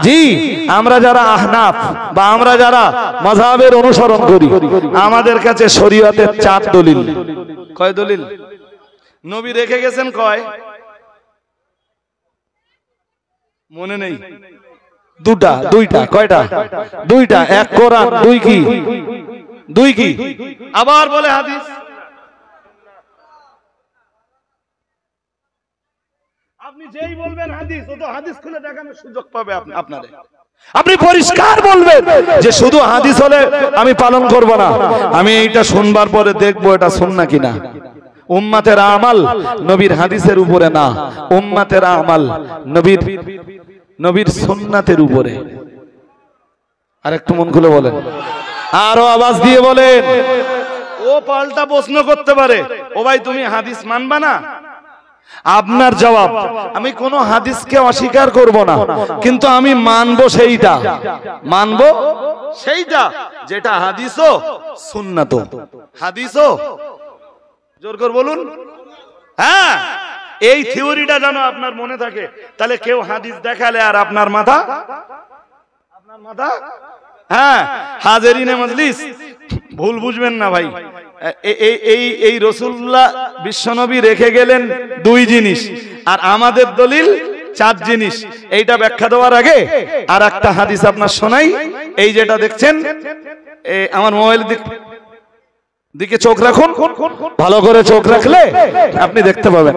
জি, আমরা যারা আহনাফ বা আমরা যারা মাযহাবের অনুসরণ করি আমাদের কাছে শরীয়তের 4 দলিল। কয় দলিল নবী রেখে গেছেন? কয়? মনে নেই? দুইটা। কয়টা? দুইটা। এক কোরআন, দুই কি আবার বলে হাদিস। আপনি যেই বলবেন হাদিস, ও তো হাদিস খুলে দেখানোর সুযোগ পাবে আপনাদের। আপনি পরিষ্কার বলবেন যে শুধু হাদিস হলে আমি পালন করব না, আমি এইটা শুনবার পরে দেখবো এটা সুন্নাহ কিনা। উম্মতের আমাল নবীর হাদিসের উপরে না, উম্মতের আমাল নবীর সুন্নাতের উপরে। আর একটু মন খুলে বলেন, আরো আওয়াজ দিয়ে বলেন। ও পাল্টা প্রশ্ন করতে পারে, ও ভাই তুমি হাদিস মানবা না? আপনার জবাব, আমি কোন হাদিসকে অস্বীকার করব না, কিন্তু আমি মানবো সেইটা যেটা হাদিসও সুন্নাতও। হাদিসও জোর করে বলুন। হ্যাঁ, এই থিওরিটা যেন আপনার মনে থাকে। তাহলে কেউ হাদিস দেখালে আর আপনার মাথা হ্যাঁ, হাজেরিনে মজলিস ভুল বুঝবেন না ভাই। এই রাসূলুল্লাহ বিশ্বনবী রেখে গেলেন 2 জিনিস আর আমাদের দলিল 4 জিনিস। এইটা ব্যাখ্যা দেওয়ার আগে আর একটা হাদিস আপনার শোনাই। এই যেটা দেখছেন, আমার মোবাইল দিকে চোখ রাখুন, ভালো করে চোখ রাখলে আপনি দেখতে পাবেন।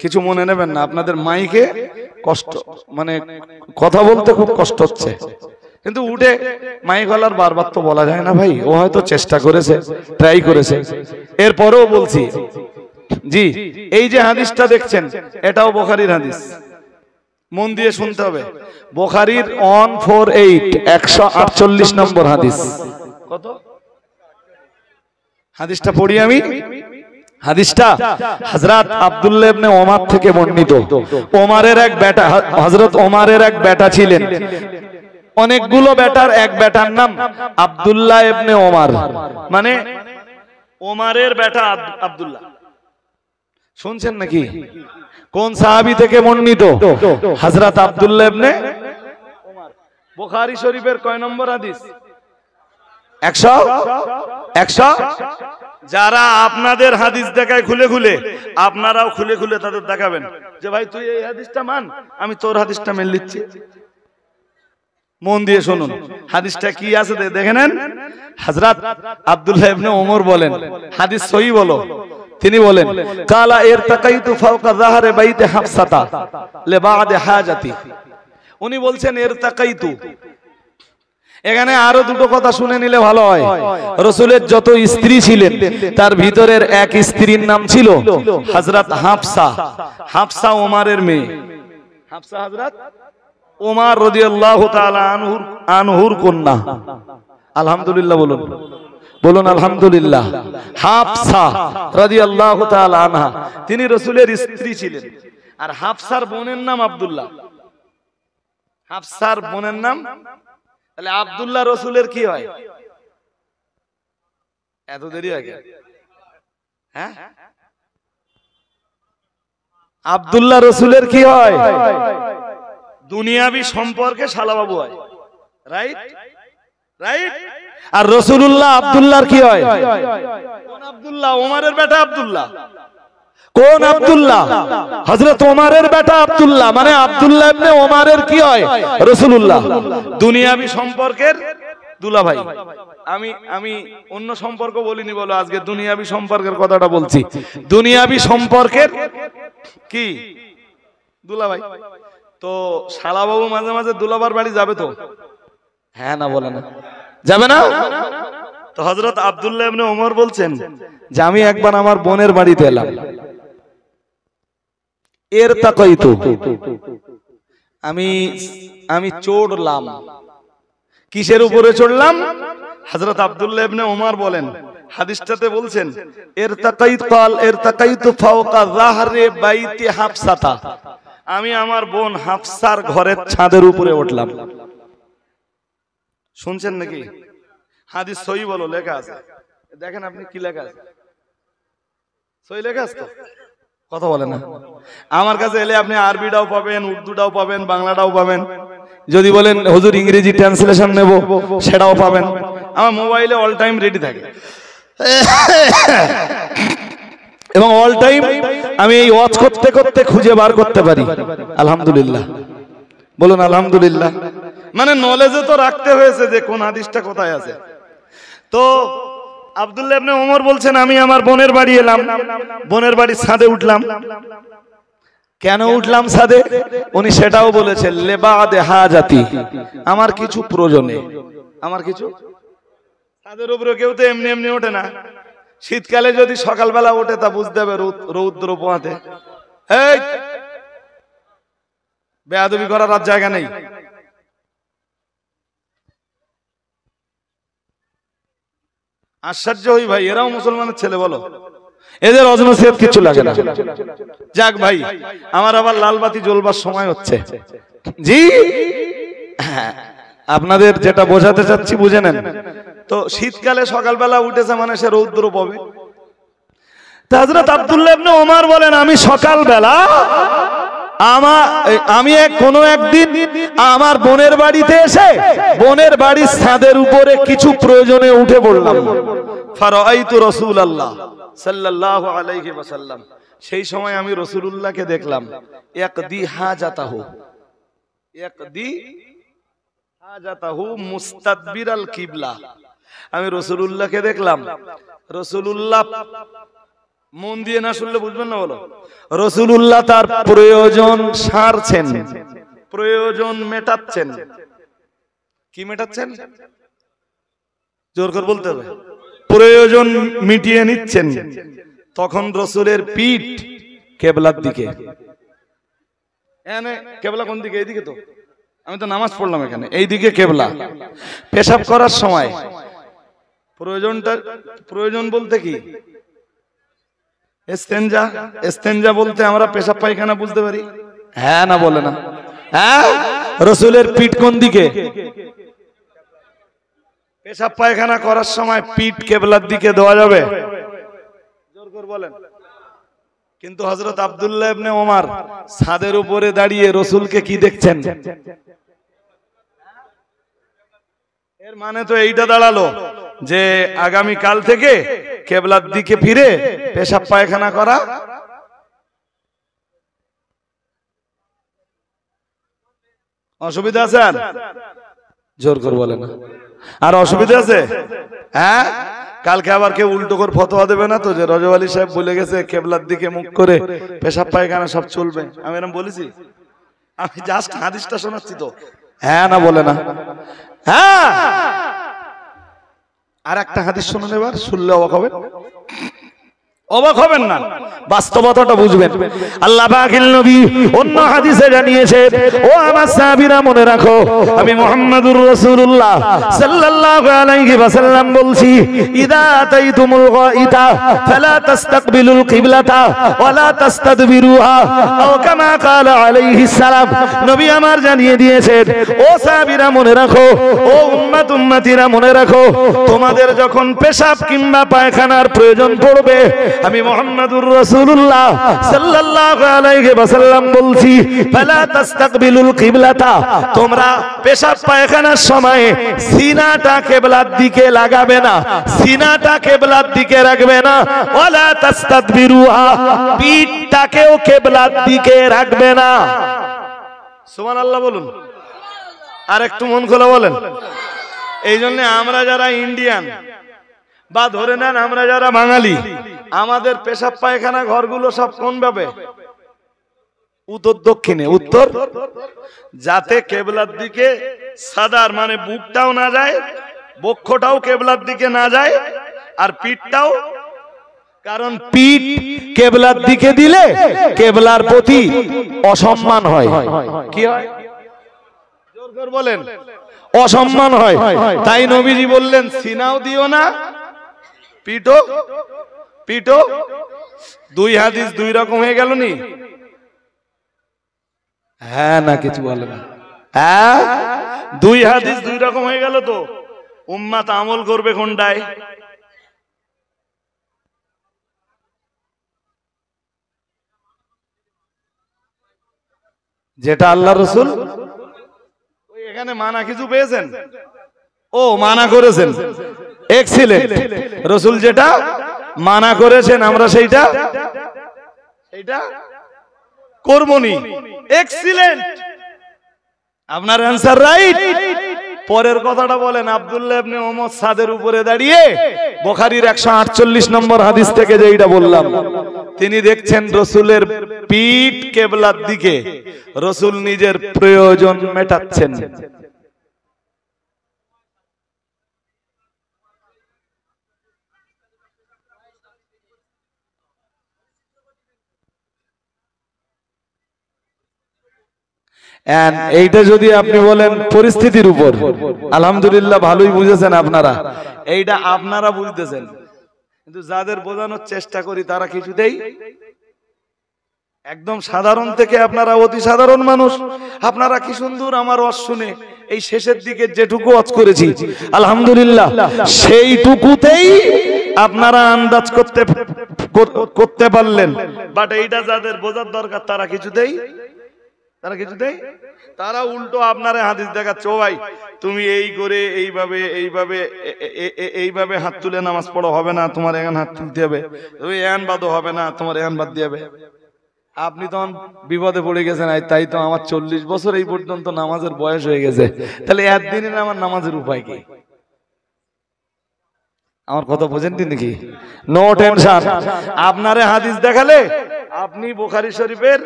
কিছু মনে নেবেন না, আপনাদের মাইকে কষ্ট, মানে কথা বলতে খুব কষ্ট হচ্ছে, কিন্তু উঠে মাইক গলার বারবার তো বলা যায় না ভাই। ও হয়তো চেষ্টা করেছে, ট্রাই করেছে, এরপরেও বলছি। জি, এই যে হাদিসটা দেখছেন এটাও বুখারীর হাদিস। মন দিয়ে শুনতে হবে। বুখারীর 148 নম্বর হাদিস। কত? হাদিসটা পড়ি আমি। হাদিসটা হযরত আব্দুল্লাহ ইবনে ওমর থেকে বর্ণিত। ওমরের এক বেটা, হযরত ওমরের এক বেটা ছিলেন। অনেকগুলো বেটার এক বেটার নাম আব্দুল্লাহ ইবনে ওমর, মানে ওমরের বেটা আব্দুল্লাহ। শুনছেন নাকি? কোন সাহাবী থেকে বর্ণিত? হযরত আব্দুল্লাহ ইবনে ওমর। বুখারী শরীফের কয় নম্বর হাদিস? 100। যারা আপনাদের হাদিস দেখায় খুলে খুলে, আপনারাও খুলে খুলে তাদের দেখাবেন যে ভাই তুই এই হাদিসটা মান, আমি তোর হাদিসটা মেনে নিচ্ছি। মন দিয়ে শুনুন, হাদিসটা কি আছে দেখে নেন। হযরত আব্দুল্লাহ ইবনে ওমর বলেন, হাদিস সহিহ বলো। তিনি বলেন, কালা ইরতাকাইতু ফাওকা যাহরে বাইতে হাফসাতা লিবাদি হাজাতি। উনি বলছেন ইরতাকাইতু। এখানে আরো দুটো কথা শুনে নিলে ভালো হয়। রাসূলের যত স্ত্রী ছিলেন তার ভিতরের এক স্ত্রীর নাম ছিল হযরত হাফসা। হাফসা ওমরের মেয়ে। হাফসা হযরত ওমর রাদিয়াল্লাহু তাআলা আনহুর কন্যা। আলহামদুলিল্লাহ বলুন, বলুন আলহামদুলিল্লাহ। হাফসা রাদিয়াল্লাহু তাআলা আনহা, তিনি রাসূলের স্ত্রী ছিলেন। আর হাফসার বোনের নাম আব্দুল্লাহ। হাফসার বোনের নাম, তাহলে আব্দুল্লাহ রাসূলের কি হয়? এত দেরি হয় কেন? হ্যাঁ, আব্দুল্লাহ রাসূলের কি হয়? দুনিয়াবি সম্পর্কে শালাবাবু হয়। রাইট? আর রাসূলুল্লাহ আব্দুল্লাহর কি হয়? কোন আব্দুল্লাহ? ওমরের বেটা আব্দুল্লাহ। কোন আব্দুল্লাহ? হযরত ওমরের বেটা আব্দুল্লাহ, মানে আব্দুল্লাহ ইবনে ওমরের কি হয়? রাসূলুল্লাহ। দুনিয়াবি সম্পর্কের দুলাভাই। আমি অন্য সম্পর্ক বলিনি, বলো আজকে দুনিয়াবি সম্পর্কের কথাটা বলছি। দুনিয়াবি সম্পর্কের কি দুলাভাই। তো শালাবাবু মাঝে মাঝে দুলাবার বাড়ি যাবে তো? হ্যাঁ না বলে না? যাবে না? তো হযরত আব্দুল্লাহ ইবনে ওমর বলছেন যে আমি একবার আমার বোনের বাড়িতে এলাম, এর তাকাইতু, আমি চড়লাম। কিসের উপরে চড়লাম? হযরত আব্দুল্লাহ ইবনে ওমর বলেন, হাদিসটাতে বলছেন ইরতাকাইতু ফাওকা যাহরি বাইতি হাফসাতা, আমি আমার বোন হাফসার ঘরের ছাদের উপরে উঠলাম। শুনছেন নাকি? হাদিস সহিহ বলো, লেখা আছে, দেখেন আপনি কি লেখা আছে, সহিহ লেখা আছে তো? কথা বলে না। আমার কাছে এলে আপনি আরবিটাও পাবেন, উর্দুটাও পাবেন, বাংলাটাও পাবেন। যদি বলেন হুজুর ইংরেজি ট্রান্সলেশন নেব, সেটাও পাবেন। আমার মোবাইলে অল টাইম রেডি থাকে এবং অল টাইম আমি এই ওয়াজ করতে করতে খুঁজে বার করতে পারি। আলহামদুলিল্লাহ, বলুন আলহামদুলিল্লাহ। মানে নলেজে তো রাখতে হয়েছে যে কোন হাদিসটা কোথায় আছে। তো আব্দুল্লাহ ইবনে ওমর বলছেন আমি আমার বোনের বাড়ি এলাম, বোনের বাড়ির ছাদে উঠলাম। কেন উঠলাম ছাদে? উনি সেটাও বলেছেন, লেবাদে হাজাতি, আমার কিছু প্রয়োজনে, আমার কিছু। ছাদের উপরে কেউ তো এমনি এমনি ওঠে না। শীতকালে যদি সকালবেলা ওঠে তা বুঝতে হবে রৌদ্র পোহাতে। এই বেয়াদবি করার আর জায়গা নেই। আশ্চর্য হই ভাই, এরাও মুসলমানের ছেলে, বলো এদের অজনসিয়ত কিছু লাগে না। যাক ভাই, আমার আবার লাল বাতি জ্বলবার সময় হচ্ছে। জি, আপনাদের যেটা বোঝাতে চাচ্ছি বুঝে নেন। তো শীতকালে সকালবেলা উঠেছে মানে সে রৌদ্র পাবে। হযরত আব্দুল্লাহ ইবনে ওমর বলেন আমি সকালবেলা আমি কোনো একদিন আমার বোনের বাড়িতে এসে বোনের বাড়ির ছাদের উপরে কিছু প্রয়োজনে উঠে পড়লাম। ফারাআইতু রাসূলুল্লাহ সাল্লাল্লাহু আলাইহি ওয়াসাল্লাম, সেই সময় আমি রাসূলুল্লাহকে দেখলাম, ইয়াকদি হাজাতাহু, ইয়াকদি হাজাতাহু মুস্তাদবিরাল কিবলা। আমি রাসূলুল্লাহকে দেখলাম, রাসূলুল্লাহ, মন দিয়ে না শুনলে বুঝবেন না, বলো, রাসূলুল্লাহ তার প্রয়োজন সারছেন, প্রয়োজন মেটাচ্ছেন। কি মেটাচ্ছেন? জোর করে বলতে হবে। প্রয়োজন মিটিয়ে নিচ্ছেন। তখন রাসূলের পিঠ কিবলার দিকে। এখানে কিবলা কোন দিকে? এইদিকে তো, আমি তো নামাজ পড়লাম এখানে, এইদিকে কিবলা। পেশাব করার সময় প্রয়োজন বলতে কি? ইস্তেনজা। ইস্তেনজা বলতে আমরা পেশাব পায়খানা বুঝতে পারি, হ্যাঁ না বলে না? হ্যাঁ, রাসূলের পিঠ কোন দিকে? পেশাব পায়খানা করার সময় পিঠ কিবলার দিকে দেওয়া যাবে? জোর করে বলেন। কিন্তু হযরত আব্দুল্লাহ ইবনে ওমর ছাদের উপরে দাঁড়িয়ে রাসূলকে কি দেখছেন? এর মানে তো এইটা দাঁড়ালো যে আগামী কাল থেকে কিবলার দিকে ফিরে পেশাব পায়খানা করা অসুবিধা আছে? আর জোর করে বলে না, আর অসুবিধা আছে? হ্যাঁ, কালকে আবার কেউ উল্টো করে ফতোয়া দেবে না তো যে রজব আলী সাহেব বলে গেছে কিবলার দিকে মুখ করে পেশাব পায়খানা সব চলবে। আমি এরকম বলেছি? আমি জাস্ট হাদিসটা শোনাচ্ছি তো, হ্যাঁ না বলে না? হ্যাঁ। আর একটা হাদিস শুনুন, এবার শুনলে অবাক হবেন। অবাক হবেন না, বাস্তবতাটা বুঝবেন। আল্লাহ পাকের নবী অন্য হাদিসে জানিয়েছে, ও আমার সাহাবীরা মনে রাখো, আমি মুহাম্মাদুর রাসূলুল্লাহ সাল্লাল্লাহু আলাইহি ওয়াসাল্লাম বলছি, ইদা আতাইতুমুল গাইতা ফালা তাস্তাকবিলুল কিবলাতা ওয়ালা তাস্তাদবিরুহা, আও কামা ক্বালা আলাইহিস সালাম। নবী আমার জানিয়ে দিয়েছেন, ও সাহাবীরা মনে রাখো, ও উম্মতিরা মনে রাখো, তোমাদের যখন পেশাব কিংবা পায়খানার প্রয়োজন পড়বে, আমি মুহাম্মাদুর রাসূলুল্লাহ সাল্লাল্লাহু আলাইহি ওয়াসাল্লাম বলছি, ফালা তাস্তাকবিলুল কিবলাতা, তোমরা পেশাব পায়খানার সময় সিনাটা কিবলার দিকে লাগাবে না, সিনাটা কিবলার দিকে রাখবে না, ওয়ালা তাস্তাদবিরুহা, পিঠটাকেও কিবলার দিকে রাখবে না। সুবহানাল্লাহ বলুন, আর একটু মন খোলা বলেন। এই জন্য আমরা যারা ইন্ডিয়ান বা ধরে নেন আমরা যারা বাঙালি, আমাদের পেশাব পায়খানা ঘরগুলো সব কোন ভাবে? উত্তর দক্ষিণে। উত্তর, যাতে কিবলার দিকে সাদার মানে বুকটাও না যায়, বক্ষটাও কেবলার দিকে না যায় আর পিঠটাও, কারণ পিঠ কেবলার দিকে দিলে কেবলার প্রতি অসম্মান হয়। কি হয়? জোর করে বলেন। অসম্মান হয়। তাই নবীজি বললেন সিনাও দিও না, পিঠও পিঠও। দুই হাদিস দুই রকম হয়ে গেল নি? হ্যাঁ না কিছু বলে না। হ্যাঁ, দুই হাদিস দুই রকম হয়ে গেল তো। উম্মাত আমল করবে কোনটায়? যেটা আল্লাহ রসুল। এখানে মানা কিছু পেয়েছেন? ও মানা করেছেন, এক্সিলেন্ট। রসুল যেটা মানা করেছেন আমরা সেইটা করবনি। এক্সিলেন্ট, আপনার অ্যান্সার রাইট। পরের কথাটা বলেন। আব্দুল্লাহ ইবনে ওমর ছাদের উপরে দাঁড়িয়ে বুখারীর 148 নম্বর হাদিস থেকে যেটা বললাম, তিনি দেখছেন রসুলের পিঠ কেবলার দিকে, রসুল নিজের প্রয়োজন মেটাচ্ছেন। এইটা যদি আপনি বলেন পরিস্থিতির উপর, আলহামদুলিল্লাহ ভালোই বুঝেছেন আপনারা, এইটা আপনারা বুঝতেছেন, কিন্তু যাদের বোঝানোর চেষ্টা করি তারা কিছুতেই, একদম সাধারণ থেকে আপনারা অতি সাধারণ মানুষ, আপনারা কি সুন্দর আমার ওয়াজ শুনে এই শেষের দিকে যেটুকু ওয়াজ করেছি আলহামদুলিল্লাহ সেইটুকুতেই আপনারা আন্দাজ করতে পারলেন। বাট এইটা যাদের বোঝার দরকার তারা কিছুতেই তারা উল্টো আপনারা হাদিস দেখাচ্ছে, ও ভাই তুমি এই করে এইভাবে হাত তুলে নামাজ পড়ো, হবে না তোমার এখানে হাত তুলতে হবে, তুমি এখান বাদও হবে না তোমার এখান বাদ দিয়ে হবে। আপনি তখন বিপদে পড়ে গেছেন। তাই তো আমার 40 বছর এই পর্যন্ত নামাজের বয়স হয়ে গেছে, তাহলে একদিনে আমার নামাজের উপায় কি? আমার কথা বোঝেন নাকি? No tension. আপনারে হাদিস দেখালে আপনি বুখারী শরীফের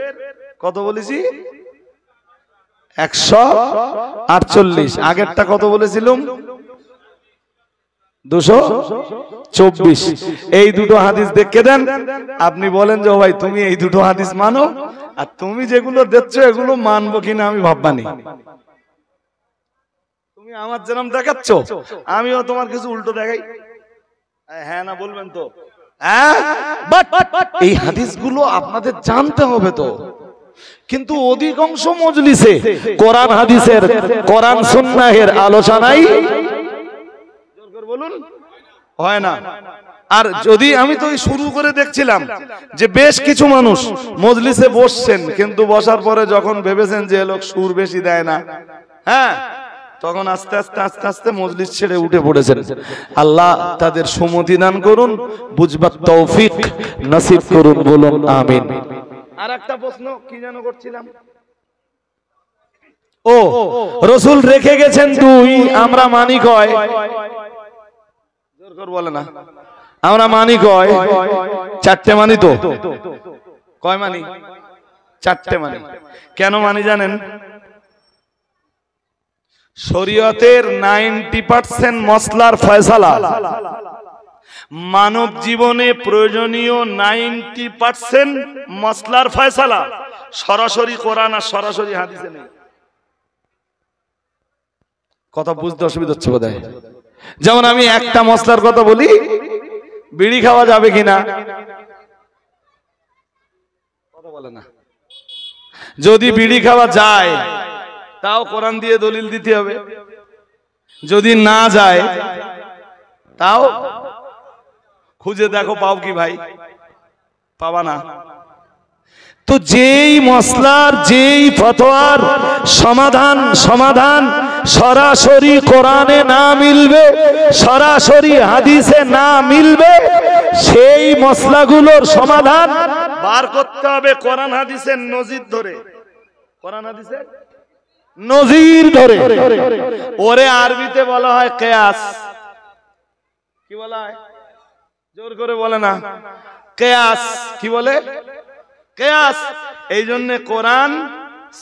কত বলেছি 148, আগেরটা কত বলেছিলাম 224। এই দুটো হাদিস দেখে দেন, আপনি বলেন যে ও ভাই তুমি এই দুটো হাদিস মানো, আর তুমি যেগুলো দেখছো এগুলো মানবো কিনা আমি ভাববানি। তুমি আমার যেরকম দেখাচ্ছ আমিও তোমার কিছু উল্টো দেখাই, হ্যাঁ না বলবেন তো? হ্যাঁ, বাট এই হাদিসগুলো আপনাদের জানতে হবে তো। কিন্তু অধিকাংশ মজলিসে কোরআন হাদিসের, কোরআন সুন্নাহের আলোচনাই বলুন হয় না। আর যদি আমি তো শুরু করে দেখছিলাম যে বেশ কিছু মানুষ মজলিসে বসছেন, কিন্তু বসার পরে যখন ভেবেছেন যে লোক সুর বেশি দেয় না, হ্যাঁ, তখন আস্তে আস্তে আস্তে আস্তে মজলিস ছেড়ে উঠে পড়েছেন। আল্লাহ তাদের সুমতি দান করুন, বুঝবার তৌফিক নসিব করুন, বলুন আমিন। আর একটা প্রশ্ন কি যেন করছিলাম, ও রসুল রেখে গেছেন দুই, আমরা মানি কয়? জোর করে বলে না, আমরা মানি কয়? চারটে মানি তো। কয় মানি? চারটে মানি। কেন মানি জানেন? শরীয়তের 90% মসলার ফয়সালা, মানব জীবনে প্রয়োজনীয় 90% মসলার ফয়সালা সরাসরি কোরআন আর সরাসরি হাদিসে নেই। কথা বুঝতে অসুবিধা হচ্ছে বোধহয়। যেমন আমি একটা মসলার কথা বলি, বিড়ি খাওয়া যাবে কিনা, কথা বলে না। যদি বিড়ি খাওয়া যায় তাও কোরআন দিয়ে দলিল দিতে হবে, যদি না যায় তাও খুঁজে দেখো, পাও কি ভাই? পাবা না। তো যেই মসলার যেই ফতোয়ার সমাধান সরাসরি কোরআনে না মিলবে, সরাসরি হাদিসে না মিলবে, সেই মসলাগুলোর সমাধান বার করতে হবে কোরআন হাদিসের নজির ধরে। কোরআন হাদিসের নজির ধরে। ওরে আরবিতে বলা হয় কিয়াস। কি বলা হয়? জোর করে বলে না, কিয়াস। কি বলে? কিয়াস। এই জন্য কোরআন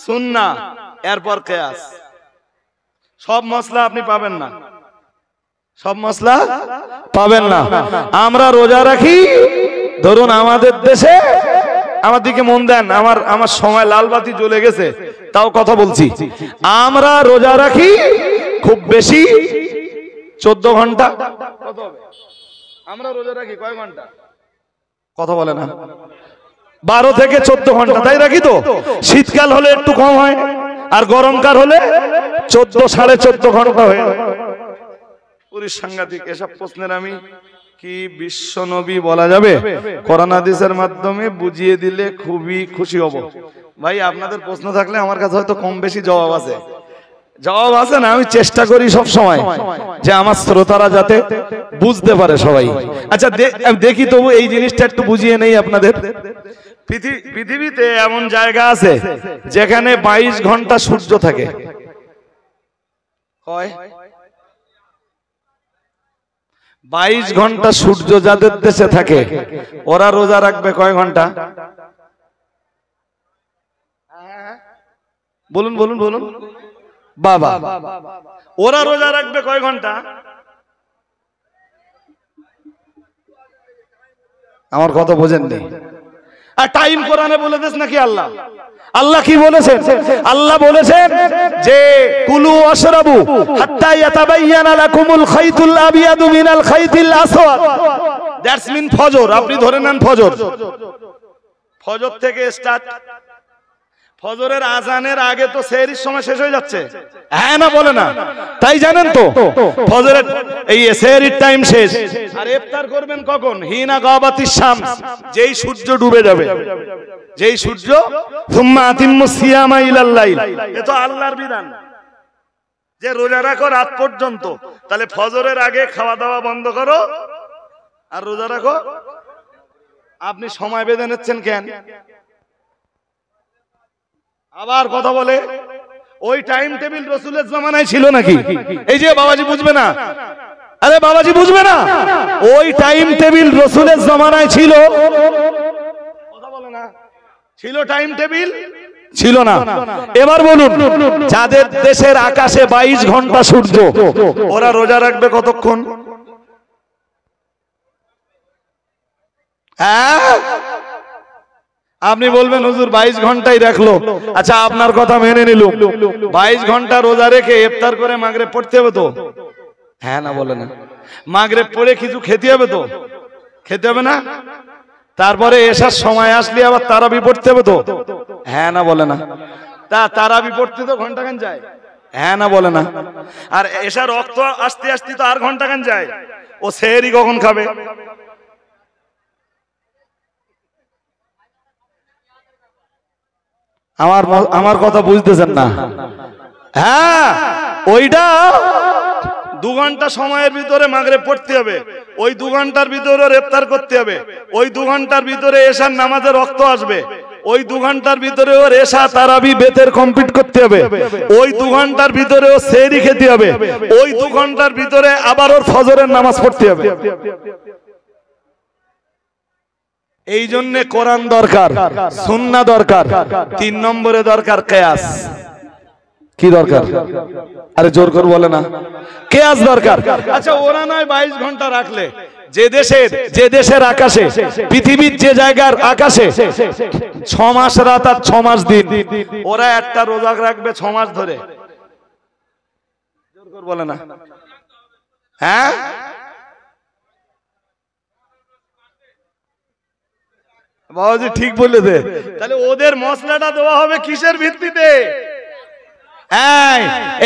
সুন্নাহ এরপর কিয়াস। সব মসলা আপনি পাবেন না। সব মশলা পাবেন না। আমরা রোজা রাখি, ধরুন আমাদের দেশে, আমার দিকে মন দেন, আমার সময় লাল বাতি জ্বলে গেছে, তাও কথা বলছি। আমরা রোজা রাখি খুব বেশি 14 ঘন্টা। কত হবে? আমরা রোজা রাখি কয় ঘন্টা? কথা বলে না। 12 থেকে 14 ঘন্টা, তাই রাখি তো। শীতকাল হলে একটু কম হয়, আর গরমকাল হলে 14 সাড়ে 14 ঘন্টা হয়ে যায়। পুরী সাংঘাতিক। এসব প্রশ্নের আমি কি বিশ্ব নবী বলা যাবে? কোরআন হাদিসের মাধ্যমে বুঝিয়ে দিলে খুবই খুশি হব। ভাই আপনাদের প্রশ্ন থাকলে আমার কাছে হয়তো কম বেশি জবাব আছে, জবাব আছে না, আমি চেষ্টা করি সব সময় যে আমার শ্রোতারা যাতে বুঝতে পারে সবাই। আচ্ছা দেখি তবু এই জিনিসটা একটু বুঝিয়ে নেই আপনাদের। পৃথিবীতে এমন জায়গা আছে যেখানে 22 ঘন্টা সূর্য থাকে। কয়? 22 ঘন্টা সূর্য যাদের দেশে থাকে, ওরা রোজা রাখবে কয় ঘন্টা? বলুন বলুন বলুন বাবা, ওরা রোজা রাখবে কয় ঘন্টা? আমার কথা বোঝেননি। আর টাইম কোরআনে বলে দিস নাকি আল্লাহ? আল্লাহ কি বলেছেন? আল্লাহ বলেছেন যে কুলু ওয়াশরাবু হাত্তা ইয়াতাবায়ানা লাকুমুল খাইতুল আবিয়াদু মিনাল খাইতিল আসওয়াদ। দ্যাটস মিন ফজর। আপনি ধরে নেন ফজর, ফজর থেকে স্টার্ট। ফজরের আজানের আগে তো সেহরির সময় শেষ হয়ে যাচ্ছে, হ্যাঁ না বলে না? তাই জানেন তো ফজরের এই সেহরির টাইম শেষ। আর ইফতার করবেন কখন? হিনা গাবাতিশ শামস, যেই সূর্য ডুবে যাবে, যেই সূর্য। সুম্মা আতিম্মুস সিয়ামা ইলাল লাইল, এ তো আল্লাহর বিধান যে রোজা রাখো রাত পর্যন্ত। তাহলে ফজরের আগে খাওয়া দাওয়া বন্ধ করো আর রোজা রাখো। আপনি সময় বেঁধে নিচ্ছেন কেন? আবার কথা বলে ওই টাইম টেবিল রাসূলের জামানায় ছিল নাকি? এই যে বাবাজি বুঝবে না, আরে বাবাজি বুঝবে না, ওই টাইম টেবিল রাসূলের জামানায় ছিল। কথা বলে না, ছিল টাইম টেবিল? ছিল না। এবার বলুন, যাদের দেশের আকাশে 22 ঘন্টা সূর্য, ওরা রোজা রাখবে কতক্ষণ? আপনি বলবেন হুজুর 22 ঘন্টাই রাখলো। আচ্ছা আপনার কথা মেনে নিল, 22 ঘন্টা রোজা রেখে ইফতার করে মাগরিব পড়তে হবে তো? হ্যাঁ না বলে না? মাগরিব পড়ে কিছু খেতে হবে তো? খেতে হবে না? তারপরে এশার সময় আসলে আবার তারাবি পড়তে হবে তো? হ্যাঁ না বলে না? তারাবি পড়তে তো ঘন্টাখান যায়, হ্যাঁ না বলে না? আর এশার রক্ত আসতে আসতে তো আর ঘন্টাখান যায়। ও সেহরি কখন খাবে? আমার কথা বুঝতেছেন না? হ্যাঁ, ওইটা 2 ঘন্টা সময়ের ভিতরে মাগরিব পড়তে হবে, ওই 2 ঘন্টার ভিতরে ইফতার করতে হবে, ওই 2 ঘন্টার ভিতরে এশার নামাজের রক্ত আসবে, ওই 2 ঘন্টার ভিতরে ওর এশা তারাবি বেতের কমপ্লিট করতে হবে, ওই 2 ঘন্টার ভিতরে ও সেহরি খেতে হবে, ওই 2 ঘন্টার ভিতরে আবার ওর ফজরের নামাজ পড়তে হবে। এই জন্য কোরআন দরকার, সুন্নাহ দরকার, 3 নম্বরে দরকার কিয়াস। কি দরকার? আরে জোর করে বলে না, কিয়াস দরকার। আচ্ছা ওরা নয় 22 ঘন্টা রাখলে, যে দেশের আকাশে, পৃথিবীর যে জায়গার আকাশে 6 মাস রাত আর 6 মাস দিন, ওরা একটা রোজা রাখবে 6 মাস ধরে। জোর করে বলে না? হ্যাঁ, বাবাজি ঠিক বলে দে। তাহলে ওদের মশলাটা দেওয়া হবে কিসের ভিত্তিতে?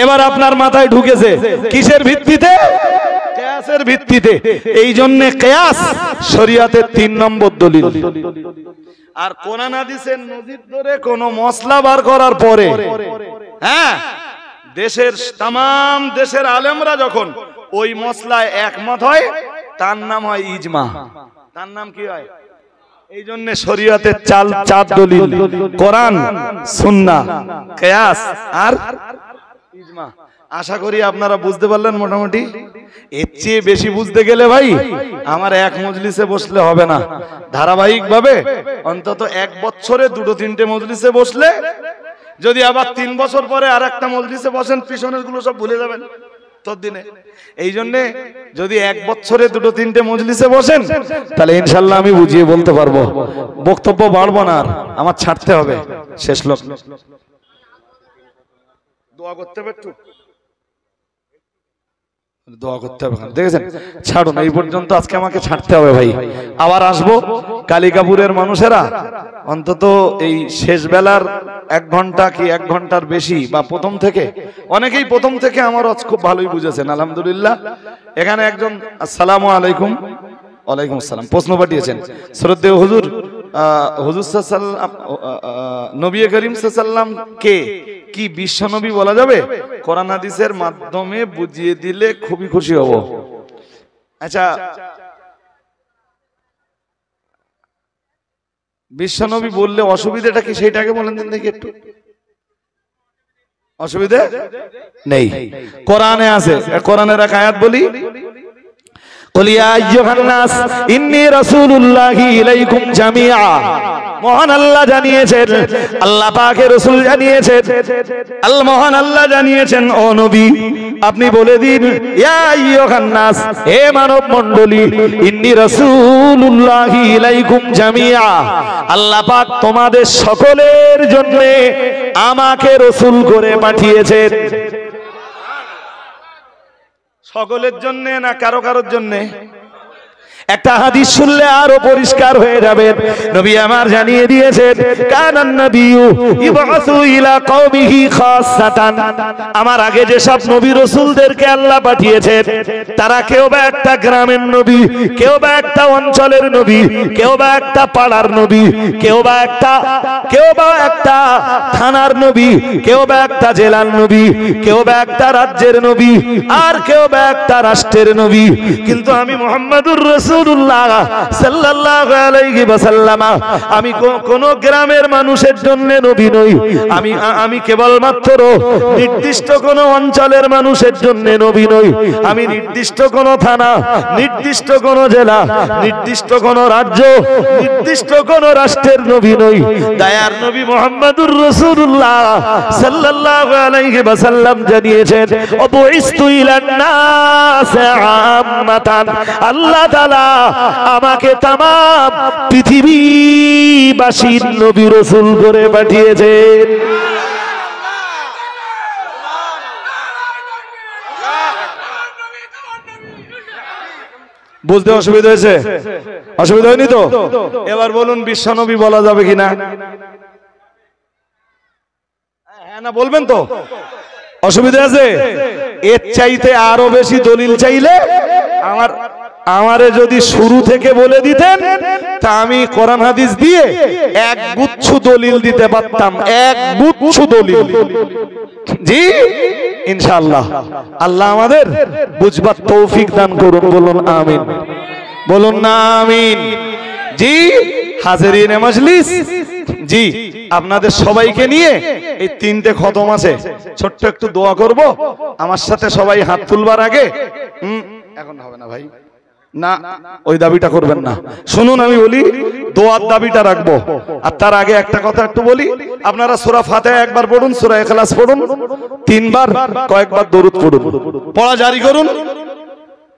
এবার আপনার মাথায় ঢুকেছে, কিসের ভিত্তিতে? কিয়াসের ভিত্তিতে। এই জন্য কিয়াস শরীয়তের 3 নম্বর দলিল। আর কোরআন হাদিসের নজির ধরে কোন মশলা বার করার পরে, হ্যাঁ, তাম দেশের আলেমরা যখন ওই মশলায় একমত হয়, তার নাম হয় ইজমা। তার নাম কি হয়? এই জন্য শরীয়তের 4 দলিল: কোরআন, সুন্নাহ, কিয়াস আর ইজমা। আশা করি আপনারা বুঝতে পারলেন মোটামুটি। এর চেয়ে বেশি বুঝতে গেলে ভাই আমার এক মজলিসে বসলে হবে না, ধারাবাহিক ভাবে অন্তত 1 বছরে 2-3টে মজলিসে বসলে, যদি আবার 3 বছর পরে আর একটা মজলিসে বসেন, পিছনের গুলো সব ভুলে যাবেন। 70 দিনে। এই জন্যে যদি 1 বছরে 2-3টে মজলিসে বসেন তাহলে ইনশাল্লাহ আমি বুঝিয়ে বলতে পারবো। বক্তব্য বাড়বো না, আর আমার ছাড়তে হবে। শেষ লোক দোয়া করতে হবে, একটু দোয়া করতে হবে। দেখেছেন, ছাড়ুন এই পর্যন্ত, আজকে আমাকে ছাড়তে হবে ভাই। আবার আসবো। কালিকাপুরের মানুষেরা অন্তত এই শেষ বেলার 1 ঘন্টা কি 1 ঘন্টার বেশি, বা প্রথম থেকে, অনেকেই প্রথম থেকে আমার খুব ভালোই বুঝেছেন আলহামদুলিল্লাহ। এখানে একজন আসসালামু আলাইকুম, ওয়ালাইকুম আসসালাম, প্রশ্ন পাঠিয়েছেন। শ্রদ্ধেয় হুজুর, হুজুর সাল্লাল্লাহু নবী করিম সাল্লাল্লাহু কে কি বিশ্ব নবী বলা যাবে? কোরআন হাদিসের মাধ্যমে বুঝিয়ে দিলে খুবই খুশি হব। আচ্ছা, বিশ্ব নবী বললে অসুবিধাটা কি সেইটাকে বলেন দিন দেখি একটু। অসুবিধা নেই, কোরআনে আছে। কোরআনের এক আয়াত বলি, কুল ইয়া আইয়ুহান নাস ইন্নী রাসূলুল্লাহি ইলাইকুম জামিআ। মহান আল্লাহ জানিয়েছেন, আল্লাহ পাকের রাসূল জানিয়েছেন, মহান আল্লাহ জানিয়েছেন, ও নবী আপনি বলে দিন, ইয়া আইয়ুহান নাস, হে মানব মণ্ডলী, ইন্নী রাসূলুল্লাহি ইলাইকুম জামিআ, আল্লাহ পাক তোমাদের সকলের জন্য আমাকে রাসূল করে পাঠিয়েছেন। সকলের জন্য না কারো কারোর জন্য? একটা হাদিস শুনলে আরো পরিষ্কার হয়ে যাবে। নবী আমার জানিয়ে দিয়েছেন, কানান নবিয়্যু ইবআসু ইলা কওমিহি খাসসাতান। আমার আগে যে সব নবী রাসূলদেরকে আল্লাহ পাঠিয়েছেন, তারা কেউ বা একটা গ্রামের নবী, কেউ বা একটা অঞ্চলের নবী, কেউ বা একটা পাড়ার নবী, কেউ বা একটা থানার নবী, কেউ বা একটা জেলার নবী, কেউ বা একটা রাজ্যের নবী, আর কেউ বা একটা রাষ্ট্রের নবী। কিন্তু আমি মুহাম্মদুর রাসূলুল্লাহ সাল্লাল্লাহু আলাইহি ওয়াসাল্লাম, আমি কোন গ্রামের মানুষের জন্য নবী নই। আমি কেবলমাত্র নির্দিষ্ট কোন অঞ্চলের মানুষের জন্য নবী নই। আমি নির্দিষ্ট কোন থানা, নির্দিষ্ট কোন জেলা, নির্দিষ্ট কোন রাজ্য, নির্দিষ্ট কোন রাষ্ট্রের নবী নই। দয়ার নবী মুহাম্মদুর রাসূলুল্লাহ সাল্লাল্লাহু আলাইহি ওয়াসাল্লাম জানিয়েছেন, অবুইস্তু ইলান নাস আম্মাতান। আল্লাহ তাআলা আমাকে তামাম পৃথিবীবাসীর নবী রাসূল করে পাঠিয়েছেন। বুঝতে অসুবিধা হয়েছে? অসুবিধা হয়নি তো? এবার বলুন বিশ্ব নবী বলা যাবে কিনা? হ্যাঁ না বলবেন তো? অসুবিধা আছে? এর চাইতে আরো বেশি দলিল চাইলে আমারে যদি শুরু থেকে বলে দিতেন, তা আমি কোরআন হাদিস দিয়ে 1 গুচ্ছ দলিল দিতে পারতাম। 1 গুচ্ছ দলিল। জি ইনশাআল্লাহ। আল্লাহ আমাদের বুঝবার তৌফিক দান করুন। বলুন আমিন, বলুন না আমিন। জি হাজিরিনে মজলিস, জি আপনাদের সবাইকে নিয়ে এই 3টে খতম আছে, ছোট্ট একটু দোয়া করব। আমার সাথে সবাই হাত তুলবার আগে, এখন হবে না ভাই, না ওই দাবিটা করবেন না। শুনুন আমি বলি, দোয়ার দাবিটা রাখবো। আর তার আগে একটা কথা একটু বলি, আপনারা সূরা ফাতিহা একবার পড়ুন, সূরা ইখলাস পড়ুন 3 বার, কয়েকবার দরুদ পড়ুন। পড়া জারি করুন,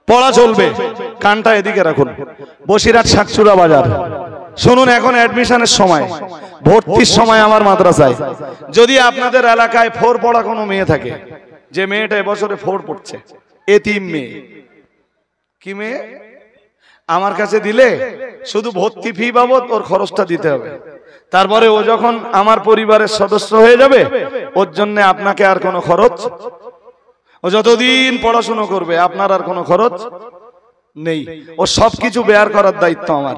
পড়া চলবে। কানটা এদিকে রাখুন। বসিরহাট শাকচুরা বাজার শুনুন, এখন অ্যাডমিশনের সময়, ভর্তির সময় আমার মাদ্রাসায়। যদি আপনাদের এলাকায় 4 পড়া কোনো মেয়ে থাকে, যে মেয়েটা এবছরে 4 পড়ছে, এতিম মেয়ে, কি মেয়ে, আমার কাছে দিলে শুধু ভর্তি ফি বাবদ ওর খরচটা দিতে হবে। তারপরে ও যখন আমার পরিবারের সদস্য হয়ে যাবে, ওর জন্য আপনাকে আর কোনো খরচ, ও যতদিন পড়াশোনা করবে আপনার আর কোনো খরচ নেই। ও সবকিছু বেয়ার করার দায়িত্ব আমার।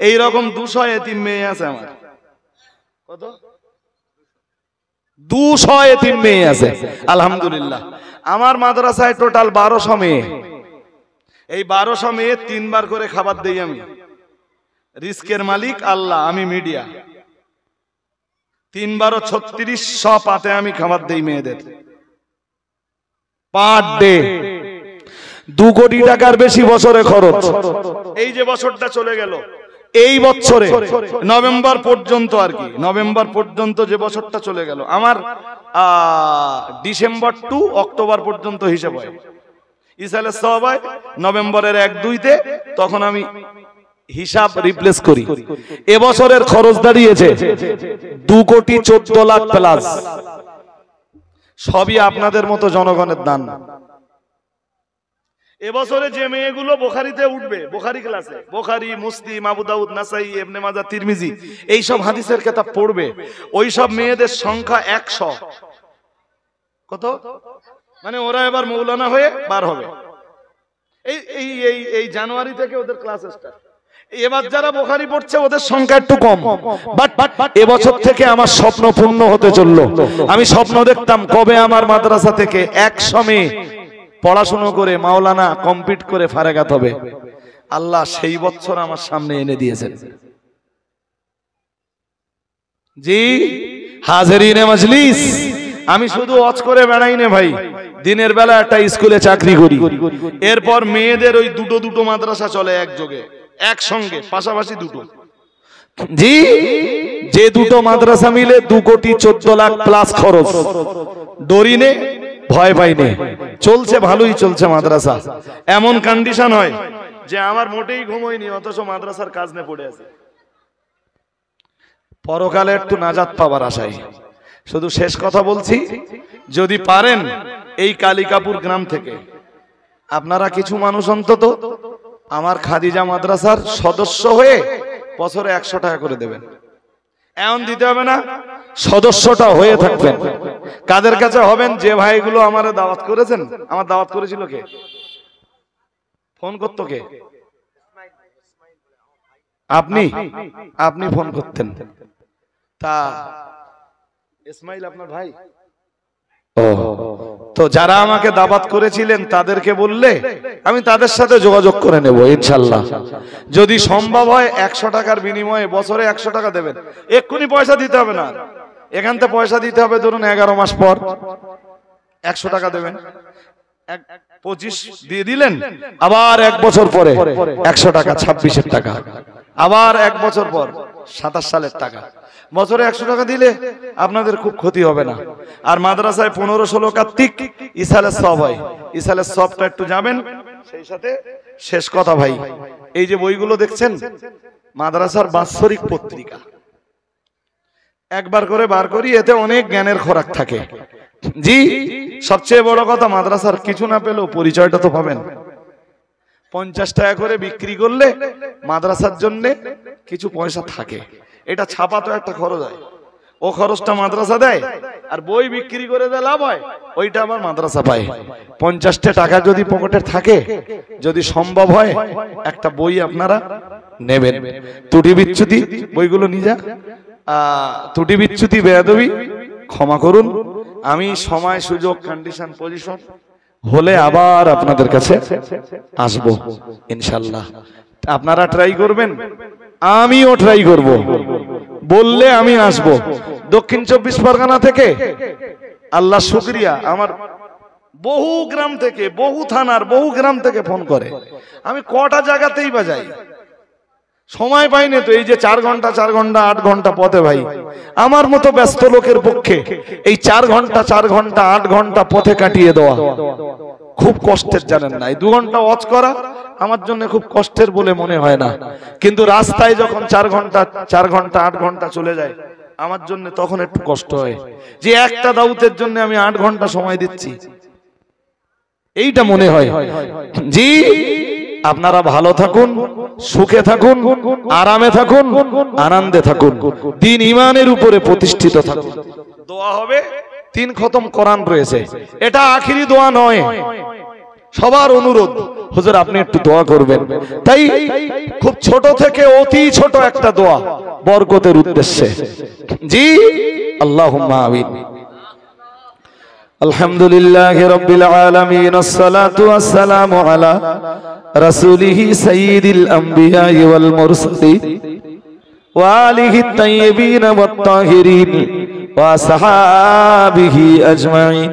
এইরকম 200 এতিম মেয়ে আছে আমার। কত? 200 এতিম মেয়ে আছে আলহামদুলিল্লাহ। আমার মাদ্রাসায় টোটাল 1200 মেয়ে। এই 1200 মেয়ে 3 বার করে খাবার দেই আমি। রিস্কের মালিক আল্লাহ, আমি মিডিয়া। 3 বার 3600 পাতে আমি খাবার দেই মেয়েদের পার ডে। 2 কোটি টাকার বেশি বছরে খরচ। এই যে বছরটা চলে গেল, এই বছরে নভেম্বর পর্যন্ত, আর কি নভেম্বর পর্যন্ত যে বছরটা চলে গেল, আমার ডিসেম্বর টু অক্টোবর পর্যন্ত হিসাব হয়। ইসালের সওয়াব হয় নভেম্বরের 1-2-তে, তখন আমি হিসাব রিপ্লেস করি। এবছরের খরচ দাঁড়িয়েছে 2,14,00,000 প্লাস। সবই আপনাদের মতো জনগণের দান। এবছরে যে মেয়েগুলো বুখারীতে উঠবে, বুখারী ক্লাসে, বুখারী, মুসলিম, আবু দাউদ, নাসাই, ইবনে মাজাহ, তিরমিজি, এই সব হাদিসের কিতাব পড়বে, ওই সব মেয়েদের সংখ্যা 100। কত? মানে ওরা এবার মৌলানা হয়ে বার হবে। এই জানুয়ারি থেকে ওদের ক্লাস স্টার্ট। এবার যারা বুখারী পড়ছে ওদের সংখ্যা একটু কম, বাট এবছর থেকে আমার স্বপ্ন পূর্ণ হতে চললো। আমি স্বপ্ন দেখতাম কবে আমার মাদ্রাসা থেকে 100 মেয়ে পড়াশোনা করে মাওলানা কমপ্লিট করে ফারাগাত হবে। আল্লাহ সেই বছর আমার সামনে এনে দিয়েছেন। জি হাজিরিনে মজলিস, আমি শুধু ওয়াজ করে বেড়াই না ভাই, দিনের বেলা একটা স্কুলে চাকরি করি। এরপর মেয়েদের ওই দুটো মাদ্রাসা চলে একযোগে, একসঙ্গে, পাশাপাশি দুটো। জি, যে দুটো মাদ্রাসা মিলে 2,14,00,000 প্লাস খরচ। ডরিনে ভয় পাইনে, চলছে, ভালোই চলছে মাদ্রাসা। এমন কন্ডিশন হয় যে আমার মোটেই ঘুম হয়নি, অথচ মাদ্রাসার কাজ নিয়ে পড়ে আছে। পরকালে একটু নাজাত পাবার আশায়। শুধু শেষ কথা বলছি, যদি পারেন এই কালিকাপুর গ্রাম থেকে আপনারা কিছু মানুষ অন্তত আমার খাদিজা মাদ্রাসার সদস্য হয়ে বছরে 100 টাকা করে দেবেন। এমন দিতে হবে না, সদস্যটা হয়ে থাকবেন। কাদের কাছে হবেন? যে ভাইগুলো আমারে দাওয়াত করেছেন। আমার দাওয়াত করেছিল কে? ফোন করতো কে? আপনি ফোন করতেন। তা ইসমাইল আপনার ভাই? তো যারা আমাকে দাওয়াত করেছিলেন তাদেরকে বললে আমি তাদের সাথে যোগাযোগ করে নেব ইনশাআল্লাহ। যদি সম্ভব হয় 100 টাকার বিনিময়ে বছরে 100 টাকা দেবেন। এক্ষুনি পয়সা দিতে হবে না, এখান থেকে পয়সা দিতে হবে ধরুন 11 মাস পর 100 টাকা দেবেন। 25 দিয়ে দিলেন, আবার 1 বছর পরে 100 টাকা, 26-এর টাকা, আবার 1 বছর পর 27 সালের টাকা। বছরে 100 টাকা দিলে আপনাদের খুব ক্ষতি হবে না। আর মাদ্রাসায় 15-16 কার্তিক ইসালের সওয়াব হয়। ইসালের সওয়াবটা একটু যাবেন। সেই সাথে শেষ কথা ভাই, এই যে বইগুলো দেখছেন মাদ্রাসার বাৎসরিক পত্রিকা, একবার করে বার করি, এতে অনেক জ্ঞানের খোরাক থাকে। জি, সবচেয়ে বড় কথা, মাদ্রাসার কিছু না পেলেও পরিচয়টা তো পাবেন। 50 টাকা করে বিক্রি করলে মাদ্রাসার জন্য কিছু পয়সা থাকে। এটা ছাপা তো একটা খরচ হয়, ও খরচটা মাদ্রাসা দেয়, আর বই বিক্রি করে দেয় লাভ হয়, ওইটা আবার মাদ্রাসা পায়। 50 টাকা যদি পকেটে থাকে, যদি সম্ভব হয় একটা বই আপনারা নেবেন। ত্রুটি বিচ্যুতি বইগুলো নিজা, ত্রুটি বিচ্যুতি বেয়াদবি ক্ষমা করুন। আমি সময় সুযোগ কন্ডিশন পজিশন হলে আবার আপনাদের কাছে আসবো ইনশাআল্লাহ। আপনারা ট্রাই করবেন, আমিও ট্রাই করব। বললে আমি আসব। দক্ষিণ 24 পরগনা থেকে আল্লাহ শুকরিয়া, আমার বহু গ্রাম থেকে, বহু থানার, বহু গ্রাম থেকে ফোন করে। আমি কটা জায়গাতেই বাজাই, সময় পাই না তো। এই যে 4 ঘন্টা 8 ঘন্টা পথে ভাই, আমার মতো ব্যস্ত লোকের পক্ষে এই 4 ঘন্টা 8 ঘন্টা পথে কাটিয়ে দেওয়া খুব কষ্টের, জানেন না? এই 2 ঘন্টা ওয়াচ করা আমার জন্য খুব কষ্টের বলে মনে হয় না, কিন্তু রাস্তায় যখন 4 ঘন্টা 8 ঘন্টা চলে যায় আমার জন্য তখন একটু কষ্ট হয় যে একটা দাউতের জন্য আমি 8 ঘন্টা সময় দিচ্ছি, এইটা মনে হয়। জি, আপনারা ভালো থাকুন, সুখে থাকুন, আরামে থাকুন, আনন্দে থাকুন, দ্বীন ঈমানের উপরে প্রতিষ্ঠিত থাকুন। দোয়া হবে, 3 খতম কোরআন রয়েছে, এটা আখিরি দোয়া নয়। সবার অনুরোধ, হুজুর আপনি একটু দোয়া করবেন। তাই খুব ছোট থেকে অতি ছোট একটা দোয়া বরকতের উদ্দেশ্যে। জি, আল্লাহুম্মা আমিন। আলহামদুলিল্লাহি রাব্বিল আলামিন, আসসালাতু ওয়াসসালামু আলা রাসূলিহি সাইয়্যিদিল আমবিয়া ওয়াল মুরসালিন ওয়া আলিহি তাইয়্যিবিন ওয়াত তাহিরিন ওয়া সাহাবিহি আজমাইন।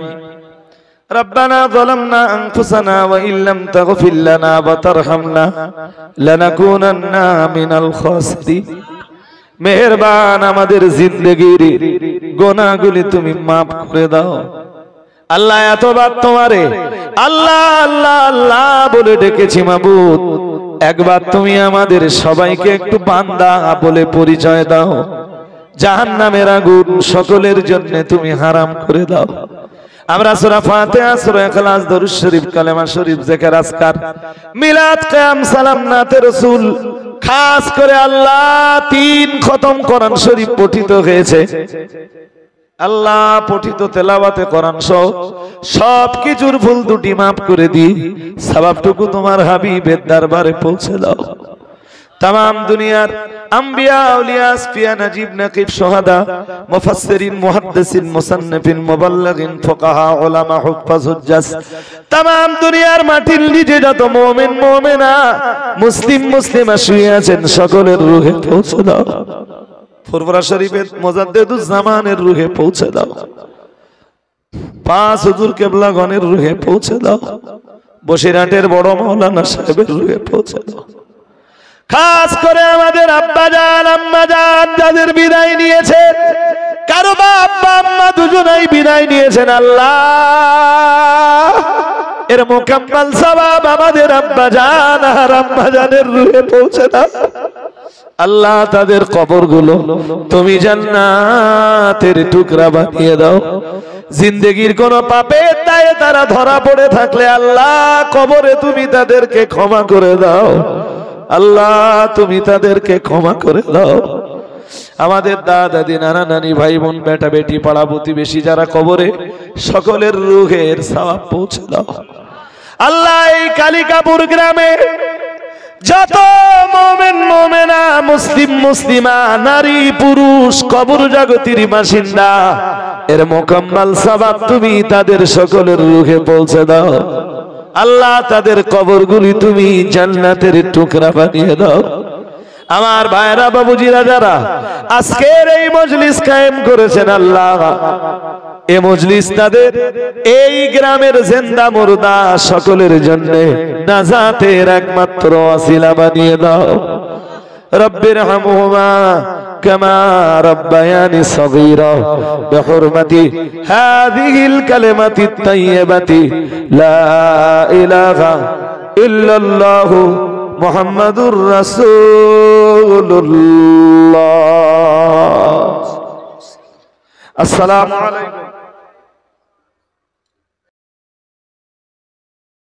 ربنا ظلمنا أنفسنا وإن لم تغفر لنا وترحمنا لنكونن من الخاسرين। মেহেরবান আমাদের জিন্দেগির গুনাহগুলি তুমি maaf করে দাও আল্লাহ। এতবার তোমারে আল্লাহ আল্লাহ আল্লাহ বলে ডেকেছি মাবুদ, একবার তুমি আমাদের সবাইকে একটু বান্দা বলে পরিচয় দাও। জাহান্নামের আগুন সকলের জন্য তুমি হারাম করে দাও। আমরা সূরা ফাতিহা, সূরা ইখলাস, দরুদ শরীফ, কালেমা শরীফ, জিকির, আজকার, মিলাদ, কিয়াম, সালাম, নাতে রাসূল, খাস করে আল্লাহ 3 খতম কোরআন শরীফ পঠিত হয়েছে। আল্লাহ পঠিত তেলাওয়াতে কোরআন সহ সব কিছুর ভুল ত্রুটি মাফ করে দি, সওয়াবটুকু তোমার হাবিবের দরবারে পৌঁছে দাও। तमाम दुनियार अंबिया औलिया अस्फिया नजीब नकीब शुहदा मुफस्सिरीन मुहद्दिसिन मुसन्निफिन मुबल्लिगिन फुकाहा उलमा हुफ्फाज हुज्जाज तमाम दुनियार माटिर निजे যত মুমিন মুমিনা মুসলিম মুসলিমা শুয়ে আছেন সকলের রূহে পৌঁছে দাও। ফুরফুরা শরীফের মুজাদ্দিদুজ জামানের রূহে পৌঁছে দাও। 5 হুজুর কিবলাগণের রূহে পৌঁছে দাও। বসিরহাটের বড় মাওলানা সাহেবের রূহে পৌঁছে দাও। খাস করে আমাদের আব্বা জান আম্মা জান যাদের বিদায় নিয়েছে, কারো আব্বা আম্মা দুজনেই বিদায় নিয়েছেন, আল্লাহ এর মুকাম্মাল সওয়াব আমাদের আব্বা জান আর আম্মা জানের রূহে পৌঁছে দাও। আল্লাহ তাদের কবরগুলো তুমি জান্নাতের টুকরা বানিয়ে দাও। জিন্দেগীর কোন পাপের দায়ে তারা ধরা পড়ে থাকলে আল্লাহ কবরে তুমি তাদেরকে ক্ষমা করে দাও। আল্লাহ তুমি তাদেরকে ক্ষমা করে দাও। আমাদের দাদা দাদি নানা নানি ভাই বোন বেটা বেটি পাড়া প্রতিবেশী যারা কবরে, সকলের রূহের সওয়াব পৌঁছে দাও। আল্লাহ এই কালিকাপুর গ্রামে যত মুমিন মুমিনা মুসলিম মুসলিমা নারী পুরুষ কবর জগতের বাসিন্দা, এর মুকাম্মাল সওয়াব তুমি তাদের সকলের রূহে পৌঁছে দাও। আল্লাহ তাদের কবরগুলি তুমি জান্নাতের টুকরা বানিয়ে দাও। আমার ভাইরা বাবুজিরা যারা আজকের এই মজলিস কায়েম করেছেন, আল্লাহ এই মজলিস তাদের এই গ্রামের জিন্দা মুর্দা সকলের জন্য নাজাতের একমাত্র ওয়াসিলা বানিয়ে দাও। রব্বির হামহুমা কামা রব্বায়ানি সগীরা বিহুরমাতি হাযিহিল কালিমাতিত তাইয়্যিবাতি লা ইলাহা ইল্লাল্লাহু মুহাম্মাদুর রাসূলুল্লাহ। আসসালামু আলাইকুম।